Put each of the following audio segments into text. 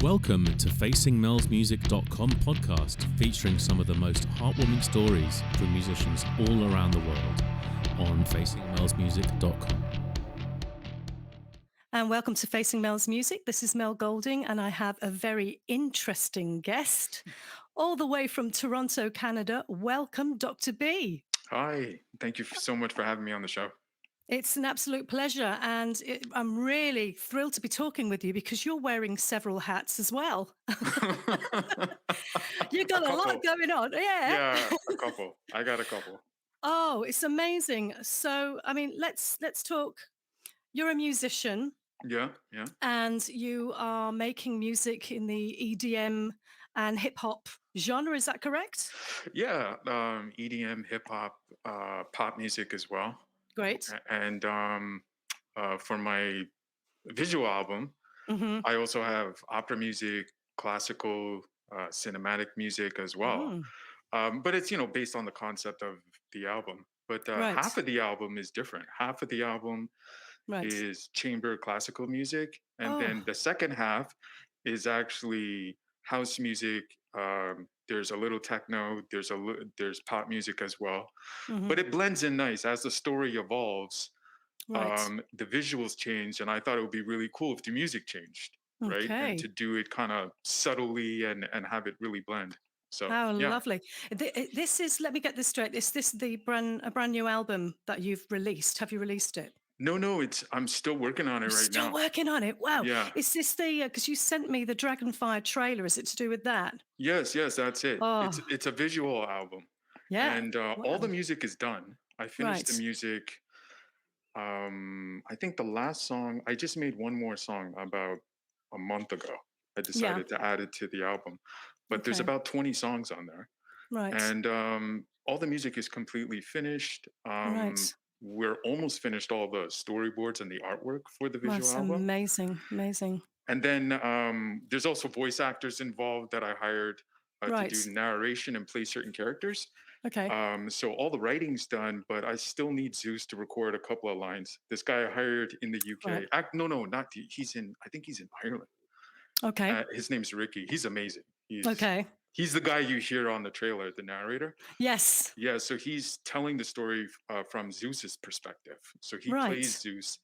Welcome to FacingMelsMusic.com podcast, featuring some of the most heartwarming stories from musicians all around the world on FacingMelsMusic.com. And welcome to Facing Mel's Music. This is Mel Golding, and I have a very interesting guest all the way from Toronto, Canada. Welcome, Dr. B. Hi, thank you so much for having me on the show. It's an absolute pleasure, and I'm really thrilled to be talking with you because you're wearing several hats as well. You've got a lot going on. Yeah. Yeah, a couple. I got a couple. Oh, it's amazing. So, I mean, let's talk. You're a musician. Yeah. And you are making music in the EDM and hip hop genre, is that correct? Yeah, EDM, hip hop, pop music as well. Great. And for my visual album, Mm-hmm. I also have opera music, classical, cinematic music as well. Mm, But it's, based on the concept of the album. But right, half of the album is different. Half of the album right. is chamber classical music, and Oh, then the second half is actually house music. There's a little techno. There's pop music as well, mm-hmm. but it blends in nice as the story evolves. Right. The visuals change, and I thought it would be really cool if the music changed, right? And Okay. to do it kind of subtly and have it really blend. So How yeah. lovely. This is, let me get this straight. Is this a brand new album that you've released? Have you released it? No, I'm still working on it You're right still now. working on it. Wow. Yeah. Is this because you sent me the Dragonfire trailer? Is it to do with that? Yes, that's it. It's Oh, it's a visual album, yeah. and all the Wow. music is done. I finished the Right. music. I think the last song I just made one more song about a month ago. I Yeah. decided to add it to the album, but there's Okay. about 20 songs on there, Right. and all the music is completely finished. Right. We're almost finished all the storyboards and the artwork for the visual That's album. amazing, amazing. And then there's also voice actors involved that I hired to do Right. narration and play certain characters. Okay. So all the writing's done, but I still need Zeus to record a couple of lines. This guy I hired in the Right. UK. No, not he's in. I think he's in Ireland. Okay. His name's Ricky. He's amazing. Okay. He's the guy you hear on the trailer, the narrator. Yes. Yeah, so he's telling the story from Zeus's perspective. So he plays Right. Zeus,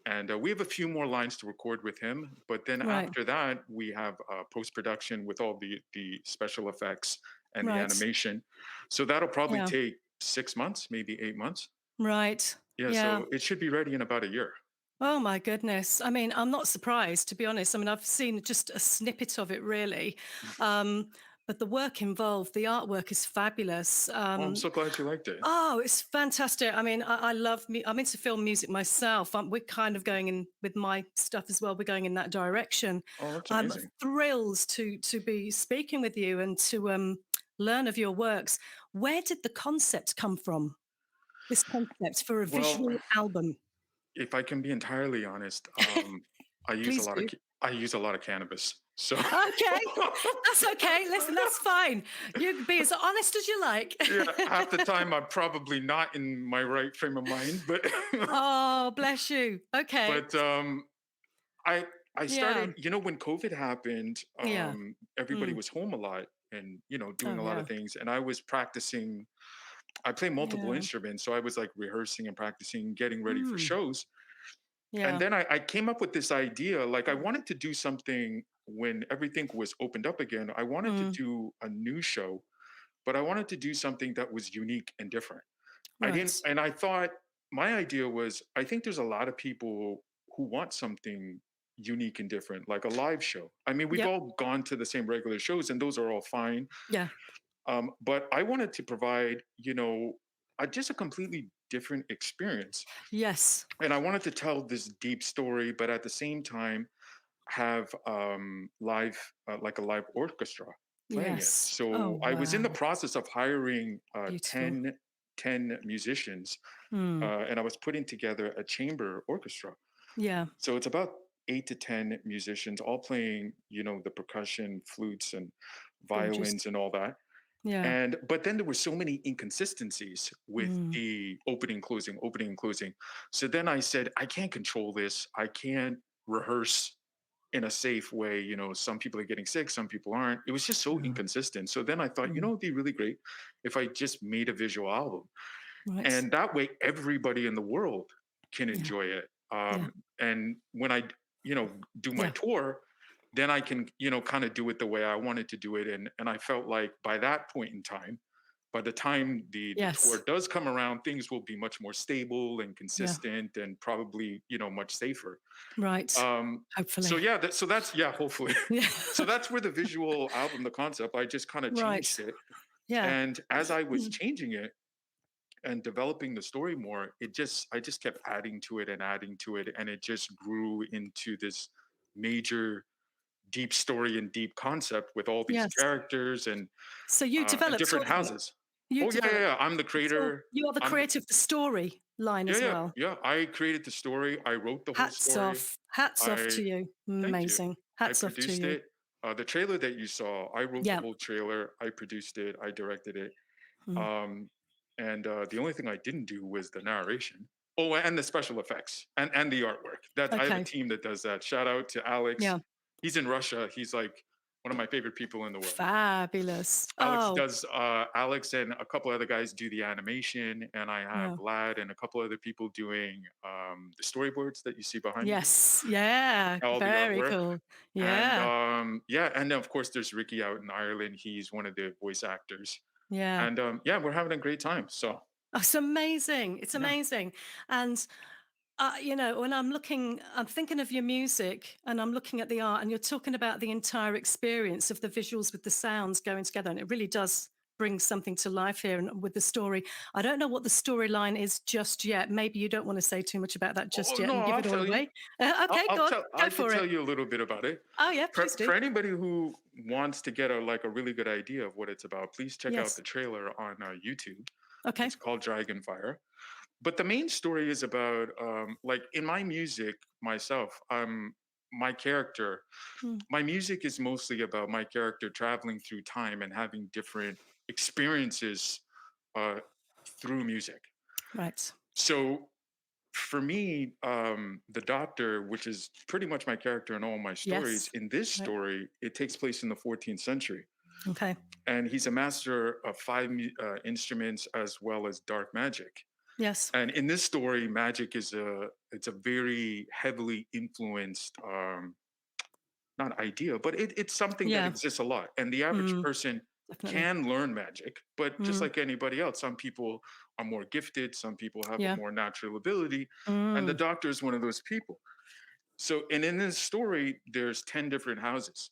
and we have a few more lines to record with him. But then Right. after that, we have post production with all the special effects and the Right. animation. So that'll probably Yeah. take 6 months, maybe 8 months. Right. Yeah, Yeah. so it should be ready in about a year. Oh my goodness. I mean, I'm not surprised, to be honest. I mean, I've seen just a snippet of it, really. Um, but the work involved, the artwork is fabulous. Oh, I'm so glad you liked it. Oh, it's fantastic. I mean, I love I'm into film music myself. We're kind of going in with my stuff as well. We're going in that direction. Oh, that's I'm amazing. thrilled to be speaking with you and to learn of your works. Where did the concept come from? This concept for a Well, visual album. if I can be entirely honest, I use a Please lot of do. I use a lot of cannabis. So Okay, that's okay. Listen, that's fine. You can be as honest as you like. yeah, half the time I'm probably not in my right frame of mind, but Oh, bless you. Okay. but I I Yeah. started, when COVID happened, Yeah. everybody Mm. was home a lot and doing Oh, a lot yeah. of things, and I was practicing. I play multiple Yeah. instruments, so I was like rehearsing and practicing, getting ready for Mm. shows. And Yeah. then I came up with this idea, like I wanted to do something when everything was opened up again. I wanted to Mm. do a new show, but I wanted to do something that was unique and different. I didn't, Right. and I thought my idea was I think there's a lot of people who want something unique and different, like a live show. I mean, we've Yep. all gone to the same regular shows, and those are all fine. Yeah. But I wanted to provide, just a completely different experience. Yes. And I wanted to tell this deep story, but at the same time, have live, like a live orchestra playing it. Yes. Oh, So I was in the wow. process of hiring Beautiful. 10 musicians, Mm. and I was putting together a chamber orchestra. Yeah. So it's about 8 to 10 musicians, all playing, the percussion, flutes, and Gorgeous. violins, and all that. Yeah. And but then there were so many inconsistencies with Mm. the opening and closing. So then I said, I can't control this. I can't rehearse in a safe way. You know, some people are getting sick, some people aren't. It was just so Mm, inconsistent. So then I thought, mm. it'd be really great if I just made a visual album. Right. And that way everybody in the world can Yeah. enjoy it. Yeah. And when I, do my Yeah. tour, then I can, kind of do it the way I wanted to do it. And I felt like by that point in time, by the time the tour Yes. does come around, things will be much more stable and Yeah. consistent and probably, much safer. Right. Um, so Hopefully. yeah, so that's, yeah, hopefully. Yeah. So that's where the visual album, the concept, I just kind of changed Right. it. Yeah. And as I was Mm. changing it and developing the story more, I just kept adding to it and adding to it, and it just grew into this major deep story and deep concept with all these Yes. characters So you and developed different all of it. houses. You Oh yeah, yeah, developed. yeah. I'm the So creator. you are the I'm the creator of the story line Yeah, as yeah, well. yeah. I created the story. I wrote the whole Hats story. off. Hats off I to you. Thank you. Amazing. I Hats off to produced you. it. The trailer that you saw, I wrote the Yeah. whole trailer. I produced it. I directed it. Mm. Um, and the only thing I didn't do was the narration. Oh, and the special effects and the artwork. That I have a Okay. team that does that. Shout out to Alex. Yeah. He's in Russia. He's like one of my favorite people in the world. Fabulous. Alex Oh, does. Alex and a couple other guys do the animation, and I have yeah. Vlad and a couple other people doing the storyboards that you see behind me, Yes. Yeah. all the Very artwork. cool. And Yeah. yeah, and then of course there's Ricky out in Ireland. He's one of the voice actors. Yeah. And yeah, we're having a great time. So Oh, it's amazing. It's yeah. amazing. And when I'm thinking of your music and I'm looking at the art, and you're talking about the entire experience of the visuals with the sounds going together. And it really does bring something to life here and with the story. I don't know what the storyline is just yet. Maybe you don't want to say too much about that just Oh yet no, and give I'll it all tell you. away. Okay, go on. Go I could for tell it. you a little bit about it. Oh, yeah, please do. For anybody who wants to get a really good idea of what it's about, please check out Yes. the trailer on YouTube. Okay. It's called Dragonfire. But the main story is about like in my music myself, my character, Mm, my music is mostly about my character traveling through time and having different experiences uh, through music. right. So for me, the doctor, which is pretty much my character in all my stories, Yes. in this Right. story, it takes place in the 14th century. Okay. And he's a master of five instruments as well as dark magic. Yes. And in this story, magic is it's a very heavily influenced not idea, but it's something that Yeah. exists a lot. And the average Mm, person definitely. can learn magic, but just Mm, like anybody else, some people are more gifted, some people have a yeah. more natural ability, and the Mm, doctor is one of those people. So, and in this story, there's 10 different houses.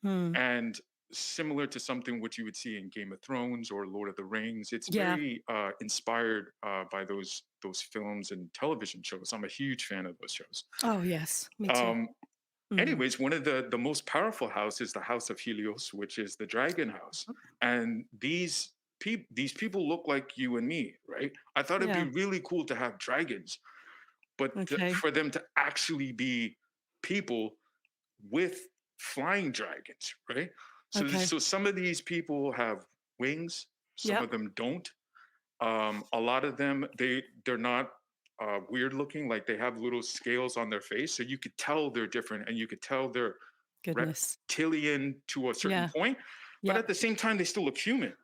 mm. And similar to something which you would see in Game of Thrones or Lord of the Rings, it's Yeah. very inspired by those films and television shows. I'm a huge fan of those shows. Oh, yes. Me too. Um, Mm. Anyways, one of the most powerful house is the House of Helios, which is the dragon house. And these people look like you and me, right? I thought it'd be Yeah. really cool to have dragons, but Okay. for them to actually be people with flying dragons, right? Okay. So some of these people have wings, some of Yep. them don't. A lot of them they're not weird looking, like they have little scales on their face, so you could tell they're different, and you could tell they're Goodness. reptilian to a certain Yeah. point, but at Yep. the same time they still look human.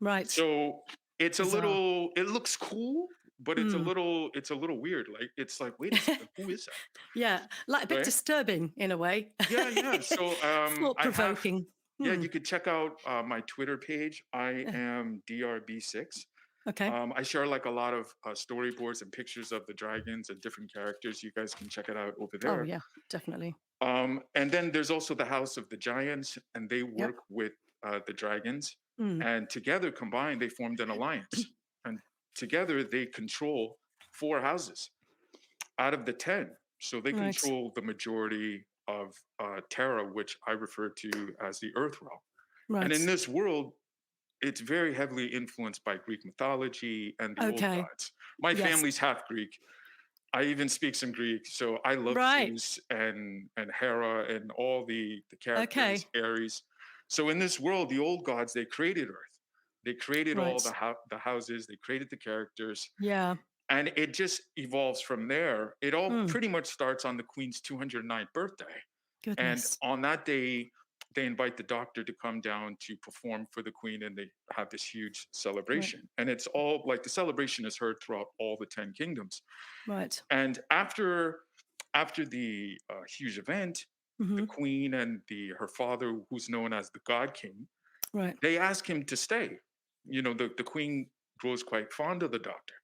Right. So Bizarre. it looks cool, but Mm. it's a little weird. Like it's like, wait a second, who is Yeah. Like a that? bit Right? disturbing in a way. Yeah, yeah. So Thought I have provoking. yeah, Hmm. you could check out my Twitter page. I Yeah. am DRB6. Okay. I share like a lot of storyboards and pictures of the dragons and different characters. You guys can check it out over Oh, there. yeah. Definitely. And then there's also the House of the Giants, and they Yep. work with the dragons. Mm. And together, combined, they formed an alliance. And together, they control four houses out of the 10. So they Right. control the majority of Terra, which I refer to as the Earth realm. And in Right. this world, it's very heavily influenced by Greek mythology and the old Okay. gods. My Yes. family's half Greek. I even speak some Greek, so I love Right. Zeus and Hera and all the characters, Okay. Ares. So in this world, the old gods they created Earth, they created all Right. the houses, they created the characters, Yeah. and it just evolves from there. It all Mm. pretty much starts on the Queen's 209th birthday. And Goodness. on that day, they invite the doctor to come down to perform for the queen, and they have this huge Right. celebration. And it's all like the celebration is heard throughout all the 10 kingdoms. Right. And after the huge event, the Hmm. queen and her father, who's known as the God King, Right. they ask him to stay. The queen grows quite fond of the doctor.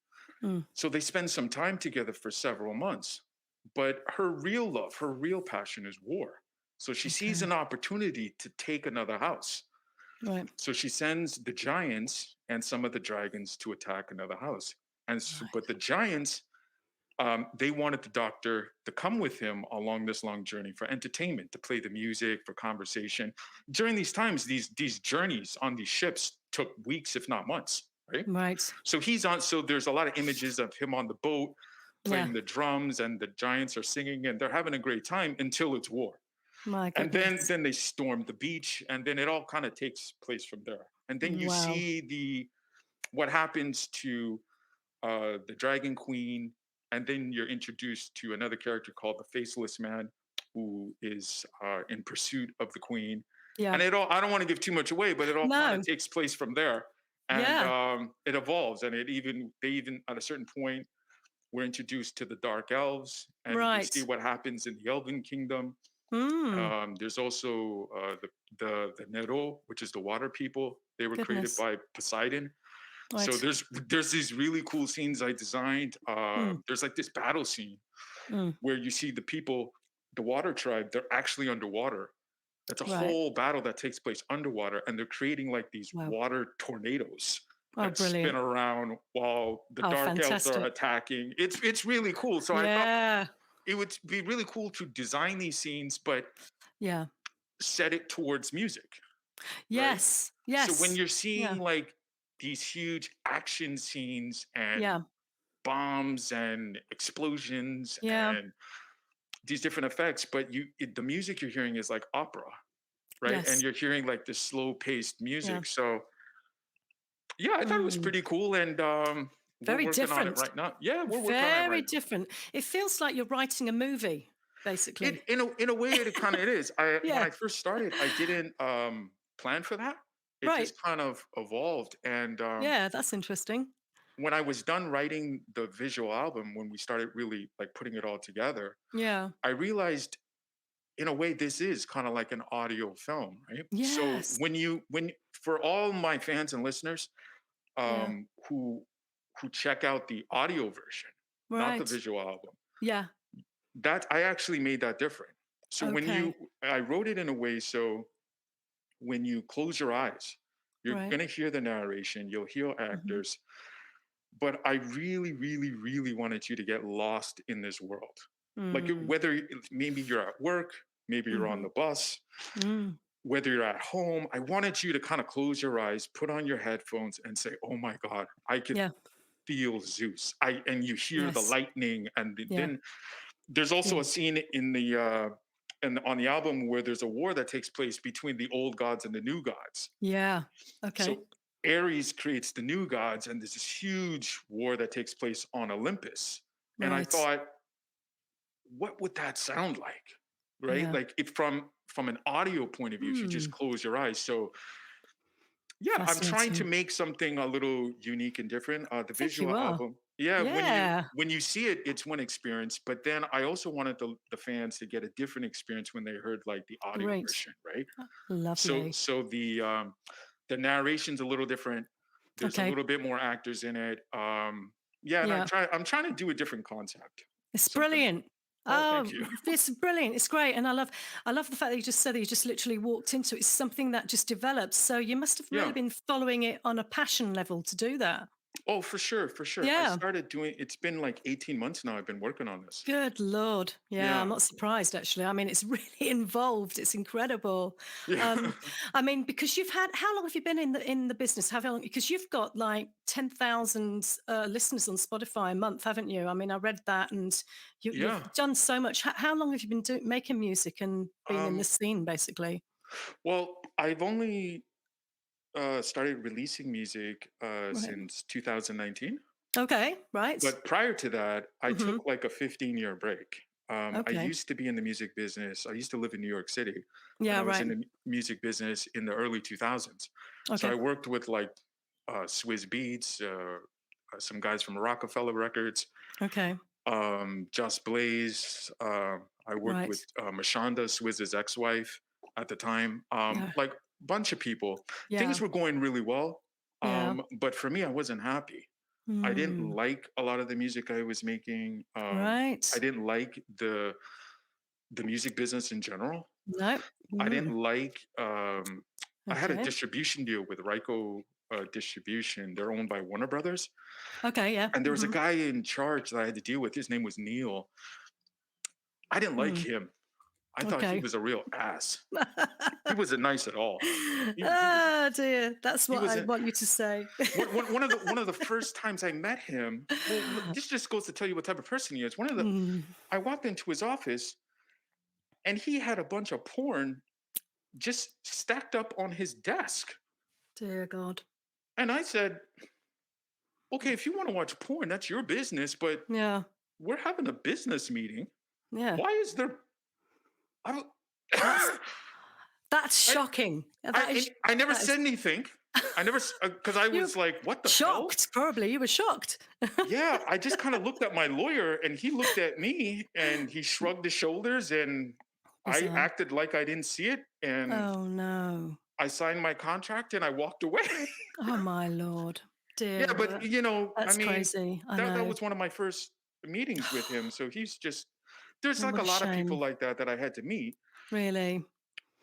Mm. So they spend some time together for several months. But her real love, her real passion is war. So she sees Okay. an opportunity to take another house. Right. So she sends the giants and some of the dragons to attack another house. But Right. the giants, they wanted the doctor to come with him along this long journey for entertainment, to play the music, for conversation. During these times, these journeys on these ships took weeks, if not months, right? Right. So he's on. So there's a lot of images of him on the boat Yeah. playing the drums, and the giants are singing, and they're having a great time until it's war. My And then goodness. then they storm the beach, and then it all kind of takes place from there. And then you Wow. see the what happens to the Dragon Queen, and then you're introduced to another character called the Faceless Man, who is in pursuit of the Queen. Yeah. And I don't want to give too much away, but it all kind of No. takes place from there, and Yeah. it evolves, and they even at a certain point we're introduced to the Dark Elves, and we see Right. what happens in the Elven Kingdom. Mm. There's also the Nero, which is the water people. They were created Goodness. by Poseidon. So Right. there's these really cool scenes I designed. Mm. There's like this battle scene Mm. where you see the people, the water tribe, they're actually underwater. That's a Right. whole battle that takes place underwater, and they're creating like these Wow. water tornadoes Oh, that spin brilliant. around while the Oh, dark elves are fantastic. attacking. It's really cool. So I thought Yeah. it would be really cool to design these scenes, but Yeah. set it towards music, right? Yes. So when Yes. you're seeing Yeah. like these huge action scenes and Yeah. bombs and explosions Yeah. and these different effects, but the music you're hearing is like opera, right? And Yes. you're hearing like this slow paced Yeah. music. So yeah, I thought it was Mm. pretty cool, and we're Very working on it different. right now. Yeah, we're working on it Very right now. different. It feels like you're writing a movie, It basically. in a way it is. I When Yeah. I first started, I didn't plan for that. It Right. just kind of evolved, and Yeah. That's interesting. when I was done writing the visual album, when we started really like putting it all together, Yeah. I realized in a way this is kind of like an audio film, right? So Yes. when for all my fans and listeners Yeah. who check out the audio version, not the Right. visual album, Yeah. that I actually made that different. So Okay. I wrote it in a way so when you close your eyes, you're Right. going to hear the narration, you'll hear Hmm. actors, but I really, really, really wanted you to get lost in this world. Like Mm. maybe you're at work, maybe you're on Hmm. the bus, Mm. whether you're at home, I wanted you to kind of close your eyes, put on your headphones, and say, "Oh my God, I could Yeah. feel Zeus." And you hear the Yes. lightning, and Yeah. then there's also Yeah. a scene and on the album where there's a war that takes place between the old gods and the new gods. Yeah. Okay. So Ares creates the new gods, and there's this huge war that takes place on Olympus. And I Right. thought, what would that sound like? Right? Yeah. Like if from an audio point of view, if you just Hmm. close your eyes. So yeah, I'm trying to Fascinating. make something a little unique and different. The I think you visual are. album, yeah, Yeah. when you see it, it's one experience. But then I also wanted the fans to get a different experience when they heard like the audio Great. version, right? So Lovely. so the narration's a little different. There's a Okay. little bit more actors in it. Yeah, and Yeah. I'm trying to do a different concept, It's something. brilliant. Oh, thank Oh, you. it's brilliant. It's great. And I love the fact that you just said that you just literally walked into it. It's something that just develops. So you must have really Yeah. been following it on a passion level to do that. Oh, for sure, for sure. I Yeah. started doing. It's been like 18 months now. I've been working on this. Good Lord. Yeah, I'm Yeah. not surprised actually. I mean, it's really involved. It's incredible. Yeah. Um, I mean, because how long have you been in the business? How long? Because you've got like 10,000 listeners on Spotify a month, haven't you? I mean, I read that, and you've Yeah. done so much. How long have you been making music and been in the Um, scene, basically? well, I've only started releasing music Right. since 2019. Okay. Right. But prior to that, I Hmm. took like a 15-year break. I Okay. used to be in the music business. I used to live in New York City, and Yeah, I was right. in the music business in the early 2000s. So I Okay. worked with like Swizz Beats, some guys from Rockefeller Records, Okay. Just Blaze. I worked with Right. Mashonda, Swizz's ex-wife at the time. Yeah. Like bunch of people. Yeah. Things were going really well, Yeah. but for me, I wasn't happy. I didn't Mm. like a lot of the music I was making. I Right. didn't like the music business in general. No. I didn't Mm. like. I had a Okay. distribution deal with Ryko Distribution. They're owned by Warner Brothers, Okay. Yeah. and there was a guy in charge that I had to deal with. His name was Neil. I didn't like Mm. him. I thought he Okay. was a real ass. He wasn't nice at all. He was Oh dear. That's he what I wasn't want you to say. one of the first times I met him. Well, this just goes to tell you what type of person he is. Mm. I walked into his office and he had a bunch of porn just stacked up on his desk. Dear God. And I said, okay, if you want to watch porn, that's your business, but Yeah. we're having a business meeting. Yeah. Why is there? I, don't- That's that's I, shocking. That is I never that is said anything. I never, because I you're was like, what the hell? shocked. Probably you were shocked. Yeah, I just kind of looked at my lawyer and he looked at me and he shrugged his shoulders and I Bizarre. acted like I didn't see it and Oh no. I signed my contract and I walked away. Oh my lord. Yeah, Dear. but I That's mean, crazy. I that know. was one of my first meetings with him. So he's just there's Oh, like what a a lot of people shame. like that I had to meet. Really.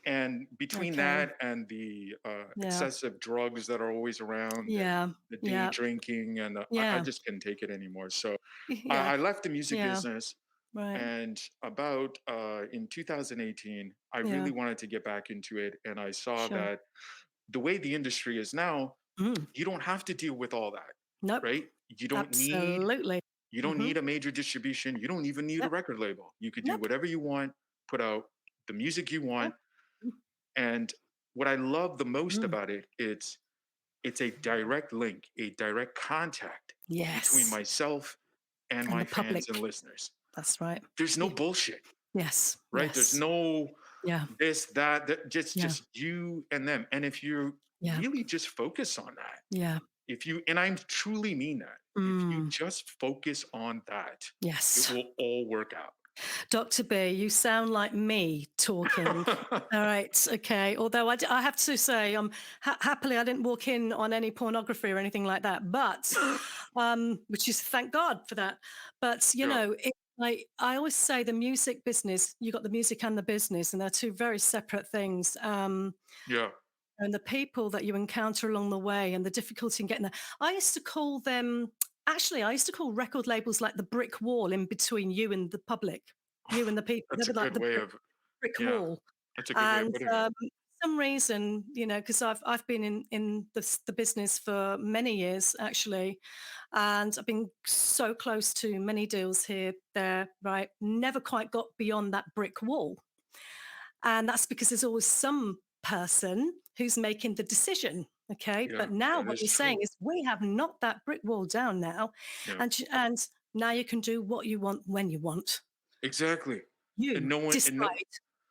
And between Okay. that and the Yeah. excessive drugs that are always around and Yeah. the day Yeah. drinking and I Yeah. just couldn't take it anymore. So Yeah. I left the music Yeah. business. Right. And about in 2018, I Yeah. really wanted to get back into it. And I saw Sure. that the way the industry is now, Mm. you don't have to deal with all that, Nope. right? Absolutely. You don't Mm-hmm. need a major distribution. You don't even need a Yep. record label. You could do Nope. whatever you want, put out the music you Yeah. want. And what I love the most Mm. about it, it's a direct link, a direct contact between Yes. myself and And my the fans and public. listeners. That's right. There's no Yeah. bullshit, Yes. right? There's Yes. no Yeah. this, that Yeah. just you and them. And if you Yeah. really just focus on that, Yeah. if you and I truly mean that, if you Mm. just focus on that, it Yes. will all work out. Dr. B, you sound like me talking. All right, okay. Although I have to say, happily I didn't walk in on any pornography or anything like that, but which is thank God for that. But Yeah, I always say the music business, you got the music and the business, and they're two very separate things. yeah, And the people that you encounter along the way and the difficulty in getting there. I used to call them, actually, I used to call record labels like the brick wall in between you and the public, you and the people. They that's a were like good the way of brick yeah, wall. that's a good way of And putting it. for some reason, because I've been in the business for many years actually, and I've been so close to many deals here, there, right. Never quite got beyond that brick wall, and that's because there's always some person who's making the decision. Okay. Yeah, But now that what is you're saying true. is we have knocked that brick wall down now. Yeah, And now you can do what you want when you want. exactly. And You no one, and no, decide.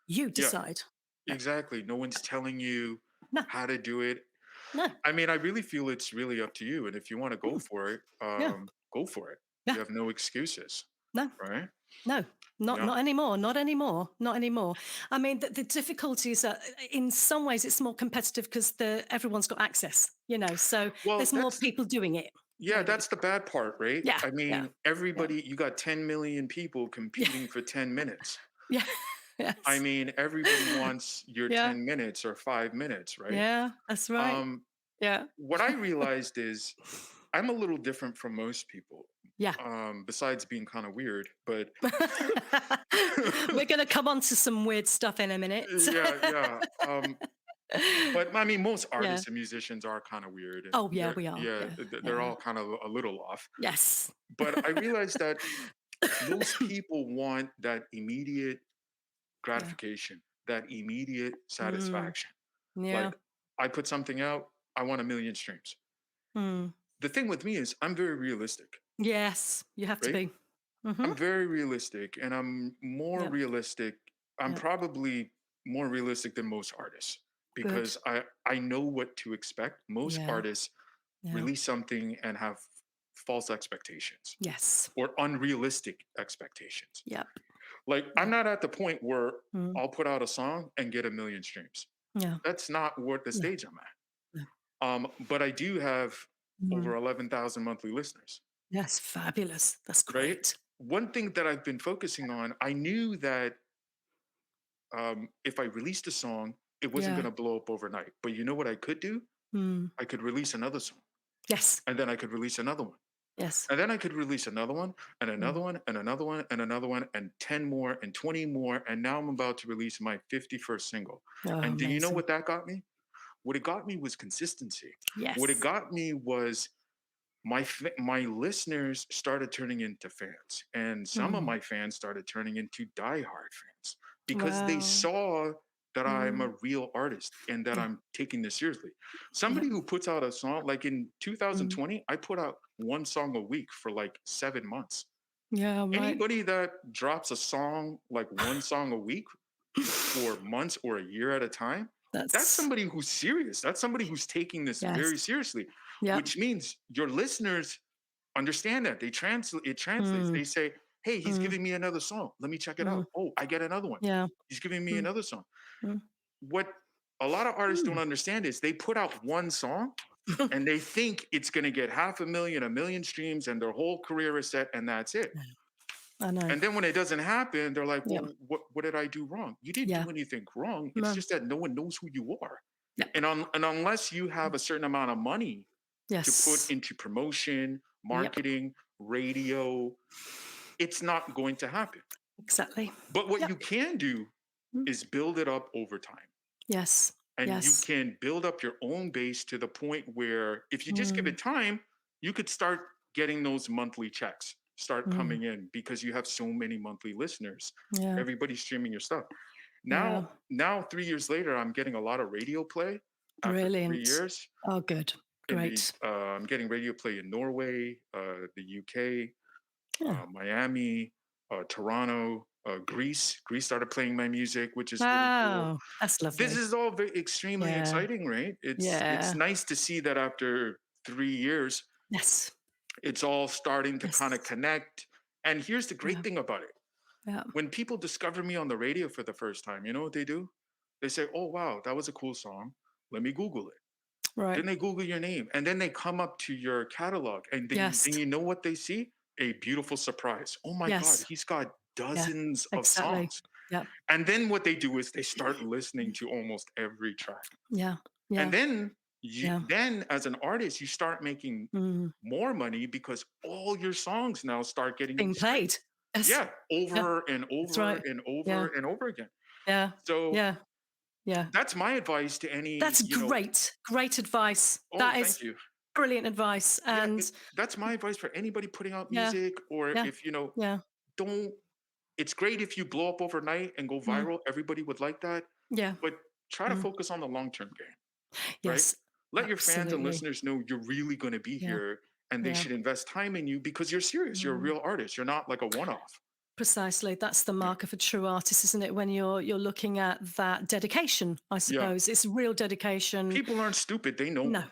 You yeah, decide. Yeah. exactly. No one's telling you No, how to do it. no. I mean, I really feel it's really up to you. And if you want to go Mm, for it, yeah. go for it. Yeah. You have no excuses, No, right? no. Not Yeah. not anymore. Not anymore. Not anymore. I mean, the difficulties are in some ways it's more competitive because the everyone's got access, so Well, there's more people doing it. yeah, Everybody. that's the bad part, right? Yeah, I yeah, mean, yeah, everybody, you got 10 million people yeah, competing for 10 minutes. yeah. I Yes. mean, everybody wants your Yeah. 10 minutes or 5 minutes, right? Yeah. That's right. Um, Yeah. what I realized is I'm a little different from most people, Yeah. besides being kind of weird, but We're going to come on to some weird stuff in a minute. yeah, yeah. But I mean, most Yeah. artists and musicians are kind of weird, and Oh, yeah, we are. yeah, Yeah. they're Yeah. all kind of a little off. Yes. But I realized that most people want that immediate Yeah. gratification, that immediate Mm. satisfaction. Yeah. Like, I put something out, I want a million streams. Mm. The thing with me is I'm very realistic, Yes. You have to right? be. Mm-hmm. I'm very realistic, and I'm more Yep. realistic. I'm Yep. probably more realistic than most artists Good. because I know what to expect. Most Yeah. artists Yeah. release something and have false expectations Yes. or unrealistic expectations. Yep. Like, I'm Yep. not at the point where Mm. I'll put out a song and get a million streams. Yeah. That's not what the Yeah. stage I'm at. Yeah. But I do have Mm. over 11,000 monthly listeners, Yes. Fabulous. That's right? great. One thing that I've been focusing on, I knew that if I released a song, it wasn't going Yeah. to blow up overnight. But you know what I could do? Mm. I could release another song, Yes. and then I could release another one. Yes. And then I could release another one, and another Mm. one, and another one, and another one, and 10 more, and 20 more. And now I'm about to release my 51st single. Oh, And do you know amazing. what that got me? What it got me was consistency. What it Yes. got me was my listeners started turning into fans, and some of Mm. my fans started turning into diehard fans because they Wow. saw that I'm a Mm. real artist and that Yeah. I'm taking this seriously. Somebody Yep. who puts out a song, like in Mm. 2020, I put out one song a week for like 7 months. Yeah. Right. Anybody that drops a song, like one song a week for months or a year at a time, that's That's somebody who's serious. That's somebody who's taking this yes. very seriously, Yep. which means your listeners understand that. They translate it translates. Mm. They say, "Hey, he's Mm. giving me another song. Let me check it Mm. out. Oh, I get another one. Yeah. He's giving me Mm. another song." Mm. What a lot of artists don't Mm. understand is they put out one song and they think it's going to get half a million, a million streams, and their whole career is set, and that's it. I know. And then when it doesn't happen, they're like, Yep. "Well, what did I do wrong?" You didn't Yeah. do anything wrong. It's No. just that no one knows who you are. Yep. And unless you have a certain amount of money to put Yes. into promotion, Yep. marketing, radio, it's not going to happen. Exactly. But what Yep. you can do Mm. is build it up over time. Yes. And you Yes. can build up your own base to the point where if you just give Mm. it time, you could start getting those monthly checks start Mm. coming in because you have so many monthly listeners. Yeah. Everybody's streaming your stuff. Yeah. Now 3 years later, I'm getting a lot of radio play after three Brilliant. years. Oh, good. Great. I'm getting radio play in Norway, the UK, Yeah. Miami, Toronto, Greece. Greece started playing my music, which is really cool. Wow. That's This lovely. is all very extremely Yeah. exciting, right? It's Yeah. nice to see that after 3 years, Yes. it's all starting to kind of Yes. connect. And here's the great Yeah. thing about it: Yeah. when people discover me on the radio for the first time, you know what they do? They say, "Oh wow, that was a cool song. Let me Google it." Right. Then they Google your name, and then they come up to your catalog, and Yes. then you know what they see? A beautiful surprise. Oh my God, Yes. he's got Yeah. dozens of Exactly. songs. Yeah. And then what they do is they start listening to almost every track. Yeah. And Yeah. Yeah. then as an artist, you start making Mm. more money because all your songs now start getting Being streamed. played. Yes. Yeah, Yeah. over and That's over right. and Yeah. over and over again. Yeah. So Yeah. Yeah. that's my advice to any, That's great. Great advice. oh, That thank is you. brilliant advice. Yeah, And that's my advice for anybody putting out yeah. music, or Yeah. if, Yeah. don't, it's great if you blow up overnight and go Mm. viral. Everybody would like that. Yeah. But try to Mm. focus on the long term game, right? Yes. Let your fans and Absolutely. listeners know you're really going to be Yeah. here and they Yeah. should invest time in you because you're serious. You're a Mm. real artist. You're not like a one off. Precisely. That's the Yeah. mark of a true artist, isn't it? When you're looking at that dedication, I Yeah. suppose. It's real dedication. People aren't stupid. They know. No.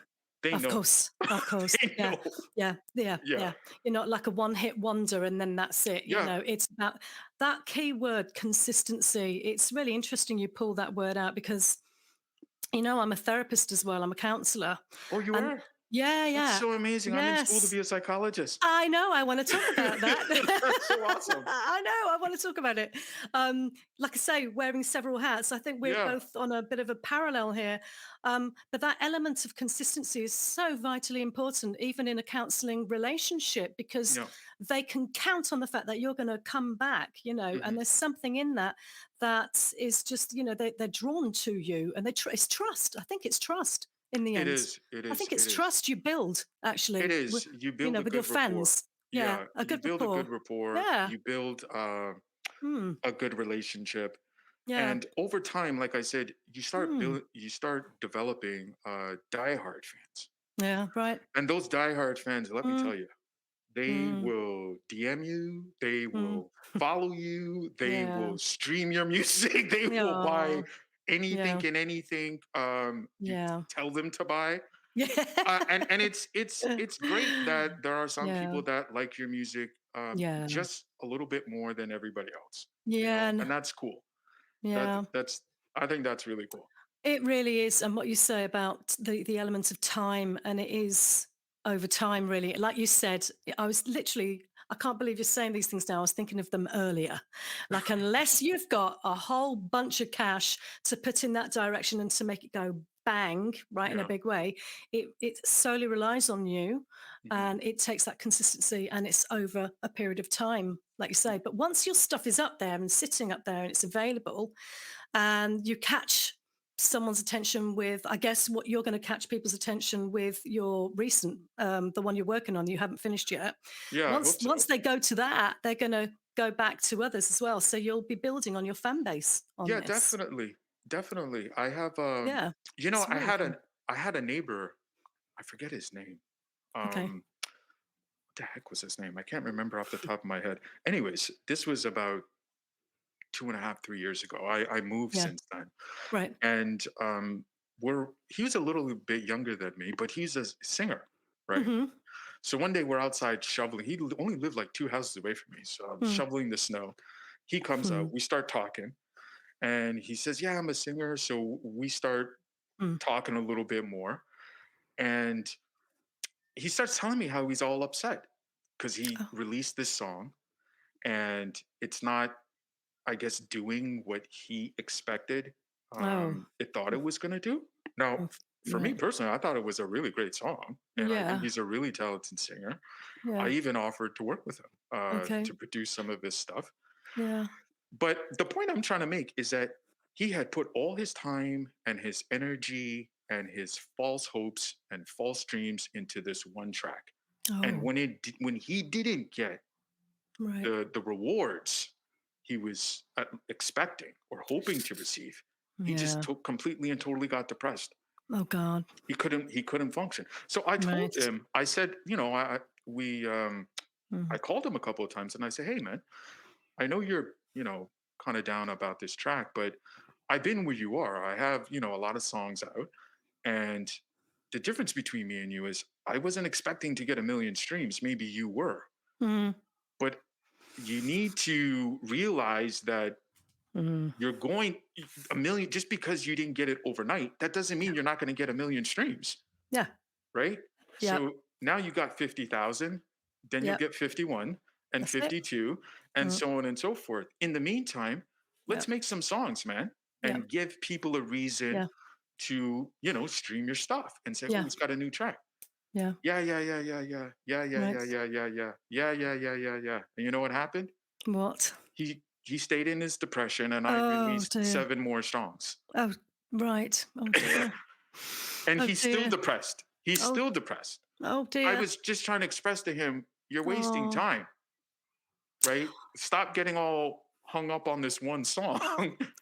They Of know. course. Of course. They Yeah. know. Yeah. Yeah. Yeah. Yeah. You're not like a one-hit wonder and then that's it. Yeah. It's about that key word, consistency. It's really interesting you pull that word out because I'm a therapist as well. I'm a counselor. Oh, you And are? yeah, That's yeah. so amazing. I'm in school to Yes. be a psychologist. I know. I want to talk about that. That's so awesome. I know. I want to talk about it. Like I say, wearing several hats. I think we're Yeah. both on a bit of a parallel here. But that element of consistency is so vitally important, even in a counselling relationship, because Yeah. they can count on the fact that you're going to come back. And Hmm. there's something in that that is just, they're drawn to you, and it's trust. I think it's trust in the It end. is. It I is. think it's It is. trust you build It actually is. You build a with your good rapport. fans. Yeah, Yeah. a You good build a good rapport. rapport. Yeah. You build Mm. a good relationship. Yeah. And over time, like I said, Mm. you start developing diehard fans. Yeah. Right. And those diehard fans, let me Mm. tell you, They Mm, will DM you, they mm, will follow you, they yeah. will stream your music, they will buy Yeah. anything Yeah. and anything you Yeah. tell them to buy. Yeah. And it's great that there are some Yeah. people that like your music Yeah. just a little bit more than everybody else, Yeah. and that's cool. Yeah. That's I think that's really cool. It really is, and what you say about the element of time, and it is over time, really. Like you said, I was literally, I can't believe you're saying these things now. I was thinking of them earlier. Like, unless you've got a whole bunch of cash to put in that direction and to make it go bang, right, in a Yeah. big way, it solely relies on you, Mhm. and it takes that consistency, and it's over a period of time, like you say. But once your stuff is up there and sitting up there and it's available, and you catch someone's attention with, I guess, what you're going to catch people's attention with your recent, the one you're working on, you haven't finished yet. Yeah, I hope Once so. they go to that, they're going to go back to others as well. So you'll be building on your fan base on Yeah, this. definitely. Definitely. I have Yeah, it's I really had cool. I had a neighbor, I forget his name. Okay. What the heck was his name? I can't remember off the top of my head. Anyways, this was about 2.5, 3 years ago. I moved Yeah. since then. Right. And he was a little bit younger than me, but he's a singer, right? Mm-hmm. So one day we're outside shoveling. Only lived like 2 houses away from me. So I'm Mm. shoveling the snow. He comes Mm. out, we start talking, and he says, "Yeah, I'm a singer." So we start Mm. talking a little bit more. And he starts telling me how he's all upset because he Oh. released this song and it's not, I guess, doing what he expected. Oh. It thought it was going to do. Now, for me Right. personally, I thought it was a really great song, and I think Yeah. he's a really talented singer. I Yeah. even offered to work with him Okay. to produce some of his stuff. Yeah. But the point I'm trying to make is that he had put all his time and his energy and his false hopes and false dreams into this one track. And Oh. when he didn't get Right. the rewards he was expecting or hoping to receive, he just Yeah. took completely and totally got depressed. Oh God. He couldn't function. So I told Right. him, I said, we I Mm. called him a couple of times and I said, "Hey man, I know you're, kind of down about this track, but I've been where you are. I have, a lot of songs out. And the difference between me and you is I wasn't expecting to get a million streams. Maybe you were, Mm. but you need to realize that Mm. you're going a million just because you didn't get it overnight. That doesn't mean you're not going to get a million streams, Yeah. right? Yep. So now you got 50,000, then you'll Yep. get 51 and That's it. 52 and Mm. so on and so forth. In the meantime, let's Yep. make some songs, man, Yep. and give people a reason Yeah. to, stream your stuff and say, "Oh, Yeah. he's got a new track." Yeah. Yeah, yeah, yeah, yeah, yeah. Yeah, yeah, Right. yeah, yeah, yeah, yeah. Yeah, yeah, yeah, yeah, yeah. And you know what happened? What? He stayed in his depression and I Oh released dear. 7 more songs. Oh, right. Oh dear. And Oh he's still dear. depressed. He's Oh. still depressed. Oh I dear. was just trying to express to him, "You're wasting Oh. time, right? Stop getting all hung up on this one song.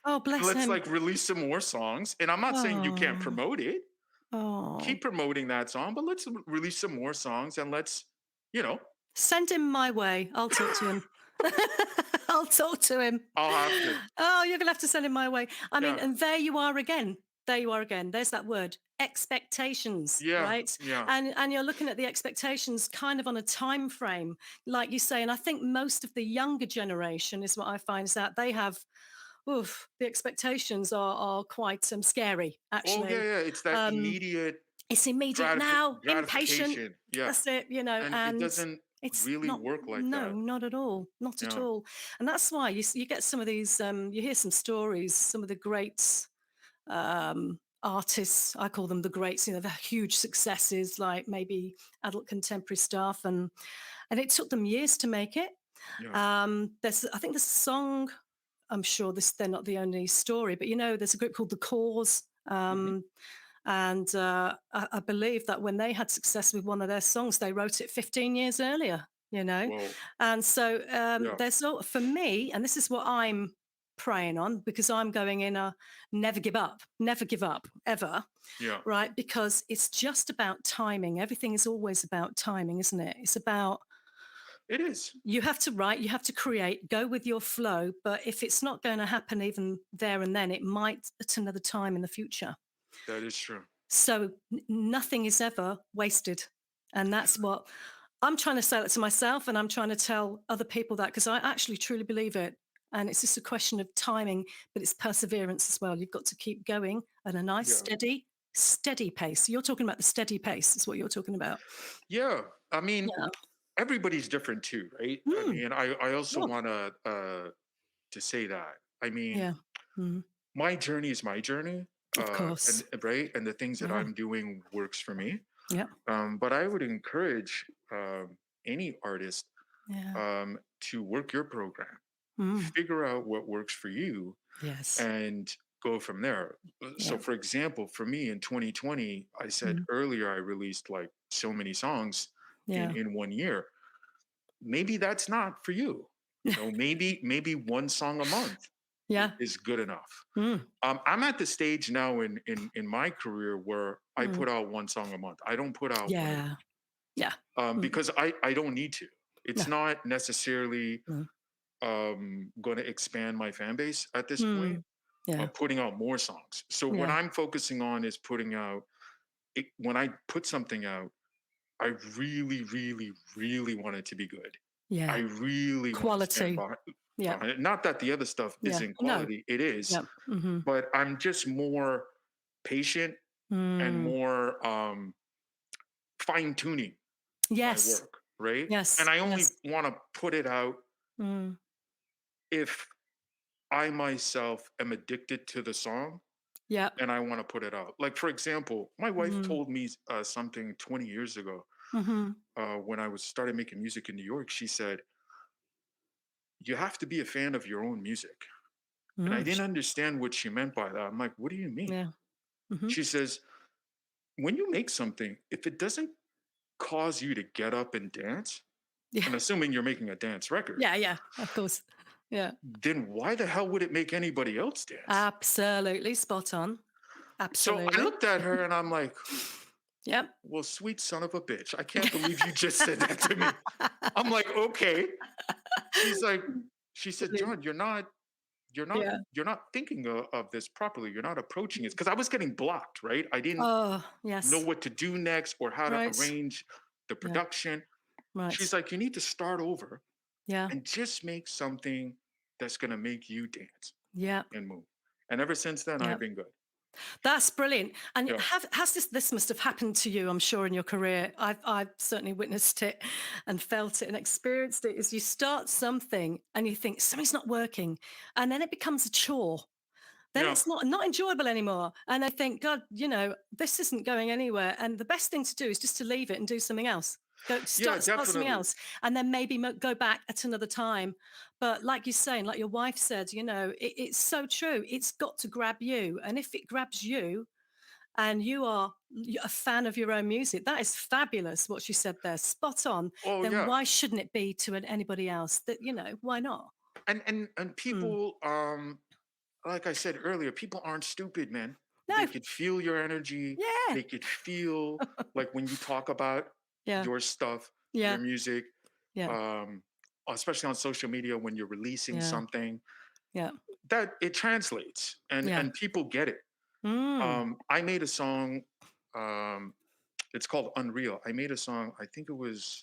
Oh, And bless let's him. like release some more songs." And I'm not saying you can't Oh. promote it. Oh. Keep promoting that song, but let's release some more songs and let's, you know, Send him my way. I'll talk to him. I'll talk to him. I'll have to. Oh, you're gonna have to send him my way. I mean, Yeah. and there you are again. There you are again. There's that word, expectations, Yeah. right? Yeah. And you're looking at the expectations kind of on a time frame, like you say. And I think most of the younger generation is what I find is that they have, oof, the expectations are quite scary, Oh yeah, actually. yeah. It's that Um, immediate it's immediate now, impatient. gratification. Yeah. That's it, And it and doesn't it's really not, work like no, that. not at all, not at Yeah. all. And that's why you get some of these, you hear some stories, some of the great artists, I call them the greats, the huge successes, like maybe adult contemporary stuff. And it took them years to make it. Yeah. I think there's a song, I'm sure they're not the only story, but there's a group called The Cause. Hmm. And I believe that when they had success with one of their songs, they wrote it 15 years earlier, you know? Whoa. And so Yeah. for me, and this is what I'm praying on because I'm going in a never give up, ever, Yeah. right? Because it's just about timing. Everything is always about timing, isn't it? It's about It is. You have to write, you have to create, go with your flow. But if it's not going to happen even there and then, it might at another time in the future. That is true. So nothing is ever wasted. And that's what I'm trying to say that to myself. And I'm trying to tell other people that because I actually truly believe it. And it's just a question of timing, but it's perseverance as well. You've got to keep going at a nice, Yeah. steady pace. You're talking about the steady pace, is what you're talking about. Yeah. I mean, Yeah. everybody's different too, right? I Mm, mean, I also sure. want to say that. I mean, Yeah. Mm, my journey is my journey, of course. and right, and the things that Yeah. I'm doing works for me. Yeah. But I would encourage any artist Yeah. to work your program, Mm, figure out what works for you, yes. and go from there. So, Yeah. for example, for me in 2020, I said Mm, earlier I released like so many songs yeah. in 1 year. Maybe that's not for you. Maybe one song a month Yeah. is good enough. Mm, I'm at the stage now in my career where I mm, put out one song a month. I don't put out one a yeah. Yeah. week, Mm, because I don't need to. no. It's not necessarily No. going to expand my fan base at this point. Mm, yeah. Putting out more songs. So what Yeah. I'm focusing on is putting out. When I put something out, I really, really, really want it to be good. I Yeah. really want to stand Quality. Yeah. behind it. Not that the other stuff Yeah. isn't No. quality, it is, Yeah. Hmm. but I'm just more patient and Mm, more fine tuning my yes. work, right? And Yes. I only Yes. want to put it out Mm, if I myself am addicted to the song yeah. and I want to put it out. Like, for example, my wife Mm, told me something 20 years ago, hmm. when I was started making music in New York. She said, "You have to be a fan of your own music." And I Mm, didn't understand what she meant by that. I'm like, "What do you mean?" yeah. Hmm. She says, "When you make something, if it doesn't cause you to get up and dance, Yeah. and assuming you're making a dance record, Yeah. Yeah. Of course. Yeah. then why the hell would it make anybody else dance?" Absolutely spot on. So I Absolutely. looked at her and I'm like, Yep. "Well, sweet son of a bitch, I can't believe you just said that to me." I'm like, "Okay." She's like, she said, Brilliant. "John, you're not Yeah. you're not thinking of this properly. You're not approaching it." Because I was getting blocked, right? I didn't Oh, know yes. what to do next or how to Right. arrange the Yeah. production. She's Right. like, "You need to start over Yeah. and just make something that's going to make you dance Yeah. and move." And ever since then, Yeah. I've been good. That's brilliant. And Yeah. has this must have happened to you, I'm sure, in your career. I've certainly witnessed it and felt it and experienced it. Is you start something and you think something's not working, and then it becomes a chore. Then Yeah. it's not enjoyable anymore. And I think, God, this isn't going anywhere. And the best thing to do is just to leave it and do something else. Go Yeah, start something definitely. else, and then maybe go back at another time. But like you're saying, like your wife said, it's so true. It's got to grab you, and if it grabs you, and you are a fan of your own music, that is fabulous. What she said there, spot on. Oh, Then yeah. why shouldn't it be to anybody else? That why not? And Mm. people, like I said earlier, people aren't stupid, man. They No, could feel your energy. yeah, They could feel like when you talk about yeah, your stuff, your yeah, music, yeah, um, especially on social media when you're releasing yeah, something, yeah, that it translates yeah. and people get it. Mm. I made a song. Um, it's called Unreal. I made a song. I think it was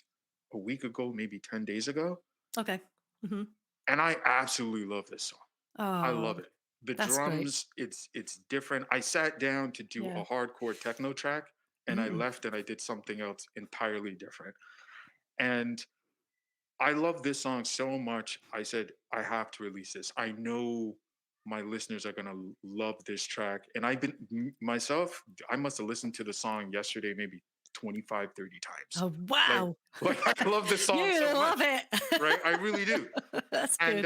a week ago, maybe 10 days ago, Okay. Hmm. and I absolutely love this song. I Oh, love it. The that's great. drums, it's different. I sat down to do Yeah. a hardcore techno track and I Mm. left and I did something else entirely different. And I love this song so much. I said, I have to release this. I know my listeners are going to love this track. And I've been myself, I must have listened to the song yesterday maybe 25, 30 times. Oh, Like, wow. like I love this song You so love much, it. right? I really do. That's And good.